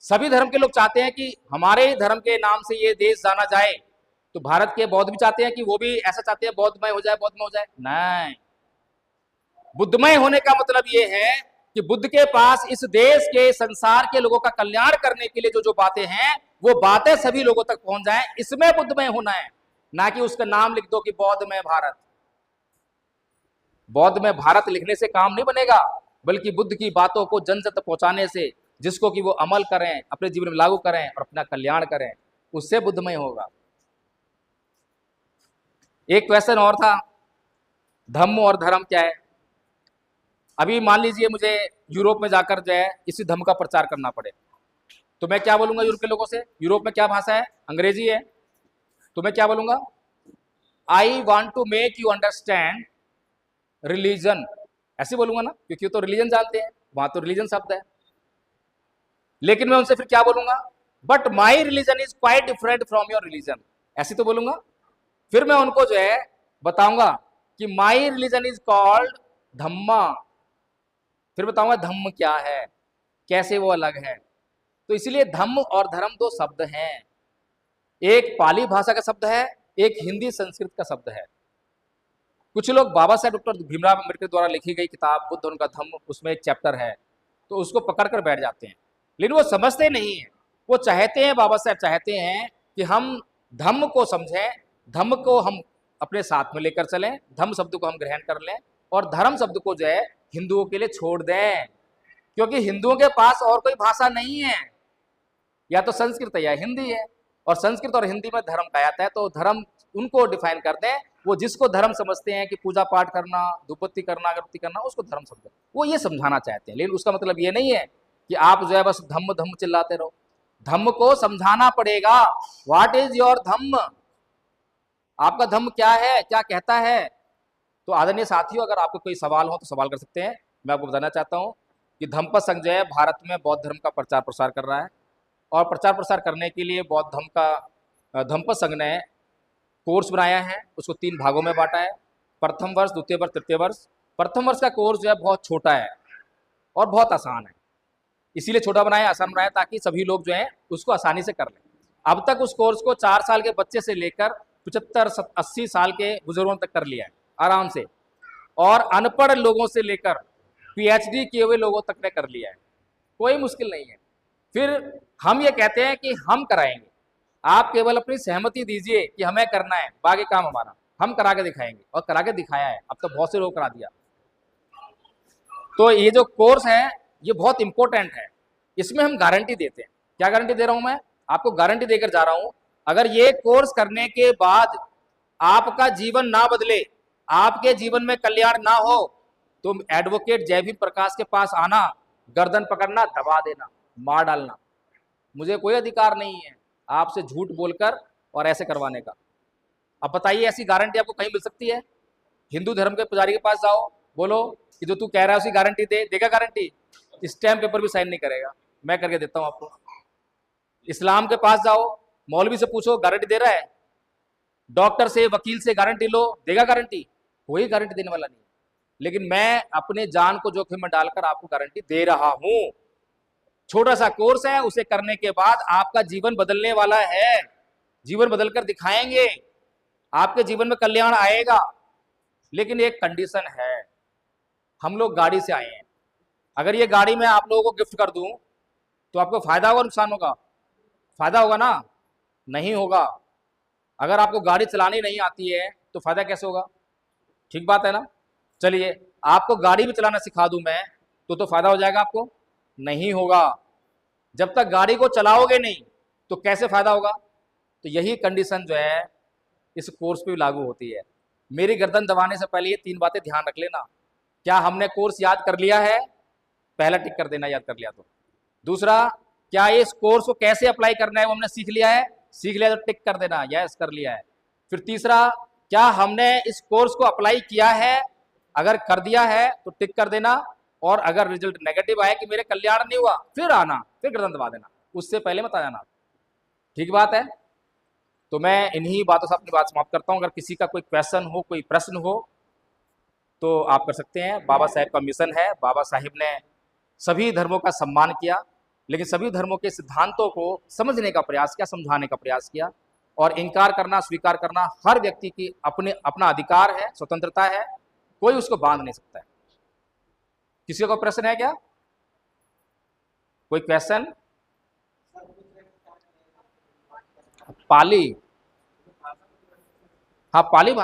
सभी धर्म के लोग चाहते हैं कि हमारे धर्म के नाम से ये देश जाना जाए। तो भारत के बौद्ध भी चाहते हैं कि वो भी ऐसा चाहते हैं बौद्धमय हो जाए, बौद्धमय हो जाए। नहीं, बुद्धमय होने का मतलब ये है कि बुद्ध के पास इस देश के, संसार के लोगों का कल्याण करने के लिए जो जो बातें हैं वो बातें सभी लोगों तक पहुंच जाएं, इसमें बुद्धमय होना है। ना कि उसका नाम लिख दो कि बौद्धमय भारत। बौद्धमय भारत लिखने से काम नहीं बनेगा, बल्कि बुद्ध की बातों को जन तक पहुंचाने से, जिसको कि वो अमल करें, अपने जीवन में लागू करें और अपना कल्याण करें, उससे बुद्धमय होगा। एक क्वेश्चन और था, धम्म और धर्म क्या है? अभी मान लीजिए मुझे यूरोप में जाकर जो है इसी धम्म का प्रचार करना पड़े, तो मैं क्या बोलूंगा यूरोप के लोगों से? यूरोप में क्या भाषा है? अंग्रेजी है। तो मैं क्या बोलूंगा? I want to make you understand religion, ऐसे बोलूंगा ना, क्योंकि तो रिलीजन जानते हैं, वहां तो रिलीजन शब्द है। लेकिन मैं उनसे फिर क्या बोलूंगा? But my religion is quite different from your religion, ऐसे तो बोलूंगा। फिर मैं उनको जो है बताऊंगा कि माई रिलीजन इज कॉल्ड धम्मा। फिर बताऊंगा धम्म क्या है, कैसे वो अलग है। तो इसलिए धम्म और धर्म दो शब्द हैं, एक पाली भाषा का शब्द है, एक हिंदी संस्कृत का शब्द है। कुछ लोग बाबा साहेब डॉक्टर भीमराव अम्बेडकर द्वारा लिखी गई किताब बुद्ध उनका धम्म, उसमें एक चैप्टर है, तो उसको पकड़ कर बैठ जाते हैं, लेकिन वो समझते नहीं है। वो चाहते हैं, बाबा साहेब चाहते हैं कि हम धम्म को समझें, धम्म को हम अपने साथ में लेकर चलें, धम्म शब्द को हम ग्रहण कर लें, और धर्म शब्द को जो है हिंदुओं के लिए छोड़ दें, क्योंकि हिंदुओं के पास और कोई भाषा नहीं है, या तो संस्कृत है या हिंदी है, और संस्कृत और हिंदी में धर्म कहा जाता है। तो धर्म उनको डिफाइन करते हैं, वो जिसको धर्म समझते हैं कि पूजा पाठ करना, धूपबत्ती करना, अगरबत्ती करना, उसको धर्म समझते हैं, वो ये समझाना चाहते हैं। लेकिन उसका मतलब ये नहीं है कि आप जो है बस धम्म धम्म चिल्लाते रहो। धम्म को समझाना पड़ेगा। व्हाट इज योर धम्म? आपका धम्म क्या है, क्या कहता है? तो आदरणीय साथियों, अगर आपको कोई सवाल हो तो सवाल कर सकते हैं। मैं आपको बताना चाहता हूँ कि धम्मपद संघ जो है भारत में बौद्ध धर्म का प्रचार प्रसार कर रहा है, और प्रचार प्रसार करने के लिए बौद्ध धर्म का धम्मपद संघ ने कोर्स बनाया है, उसको 3 भागों में बांटा है, प्रथम वर्ष, द्वितीय वर्ष, तृतीय वर्ष। प्रथम वर्ष का कोर्स जो है बहुत छोटा है और बहुत आसान है, इसीलिए छोटा बनाया, आसान बनाया, ताकि सभी लोग जो हैं उसको आसानी से कर लें। अब तक उस कोर्स को 4 साल के बच्चे से लेकर 75-80 साल के बुजुर्गों तक कर लिया है आराम से, और अनपढ़ लोगों से लेकर पीएचडी किए हुए लोगों तक ने कर लिया है, कोई मुश्किल नहीं है। फिर हम ये कहते हैं कि हम कराएंगे, आप केवल अपनी सहमति दीजिए कि हमें करना है, बाकी काम हमारा, हम करा के दिखाएंगे, और करा के दिखाया है, अब तो बहुत से लोग करा दिया। तो ये जो कोर्स है ये बहुत इंपॉर्टेंट है, इसमें हम गारंटी देते हैं। क्या गारंटी दे रहा हूं मैं? आपको गारंटी देकर जा रहा हूं, अगर ये कोर्स करने के बाद आपका जीवन ना बदले, आपके जीवन में कल्याण ना हो, तो एडवोकेट जयभीम प्रकाश के पास आना, गर्दन पकड़ना, दबा देना, मार डालना। मुझे कोई अधिकार नहीं है आपसे झूठ बोलकर और ऐसे करवाने का। अब बताइए, ऐसी गारंटी आपको कहीं मिल सकती है? हिंदू धर्म के पुजारी के पास जाओ, बोलो कि जो तू कह रहा है उसकी गारंटी दे, देगा गारंटी? स्टैम्प पेपर भी साइन नहीं करेगा, मैं करके देता हूं आपको। इस्लाम के पास जाओ, मौलवी से पूछो गारंटी दे रहा है, डॉक्टर से, वकील से गारंटी लो, देगा गारंटी? कोई गारंटी देने वाला नहीं। लेकिन मैं अपने जान को जोखिम में डालकर आपको गारंटी दे रहा हूं। छोटा सा कोर्स है, उसे करने के बाद आपका जीवन बदलने वाला है, जीवन बदलकर दिखाएंगे, आपके जीवन में कल्याण आएगा। लेकिन एक कंडीशन है, हम लोग गाड़ी से आए हैं, अगर ये गाड़ी मैं आप लोगों को गिफ्ट कर दूं तो आपको फायदा होगा, नुकसान होगा? फायदा होगा ना? नहीं होगा। अगर आपको गाड़ी चलानी नहीं आती है तो फायदा कैसे होगा? ठीक बात है ना? चलिए, आपको गाड़ी भी चलाना सिखा दूं मैं तो फायदा हो जाएगा आपको? नहीं होगा। जब तक गाड़ी को चलाओगे नहीं तो कैसे फायदा होगा? तो यही कंडीशन जो है इस कोर्स पे लागू होती है। मेरी गर्दन दबाने से पहले ये 3 बातें ध्यान रख लेना। क्या हमने कोर्स याद कर लिया है? पहला टिक कर देना, याद कर लिया तो। दूसरा, क्या इस कोर्स को कैसे अप्लाई करना है वो हमने सीख लिया है? सीख लिया तो टिक कर देना, यस कर लिया है। फिर तीसरा, क्या हमने इस कोर्स को अप्लाई किया है? अगर कर दिया है तो टिक कर देना, और अगर रिजल्ट नेगेटिव आए कि मेरे कल्याण नहीं हुआ, फिर आना, फिर गर्दन दबा देना, उससे पहले मत आ जाना। ठीक बात है? तो मैं इन्हीं बातों से अपनी बात समाप्त करता हूं। अगर किसी का कोई क्वेश्चन हो, कोई प्रश्न हो तो आप कर सकते हैं। बाबा साहेब का मिशन है, बाबा साहेब ने सभी धर्मों का सम्मान किया, लेकिन सभी धर्मों के सिद्धांतों को समझने का प्रयास किया, समझाने का प्रयास किया, और इनकार करना, स्वीकार करना हर व्यक्ति की अपना अधिकार है, स्वतंत्रता है, कोई उसको बांध नहीं सकता है। किसी का प्रश्न है क्या? कोई क्वेश्चन? पाली, हाँ पाली भाषा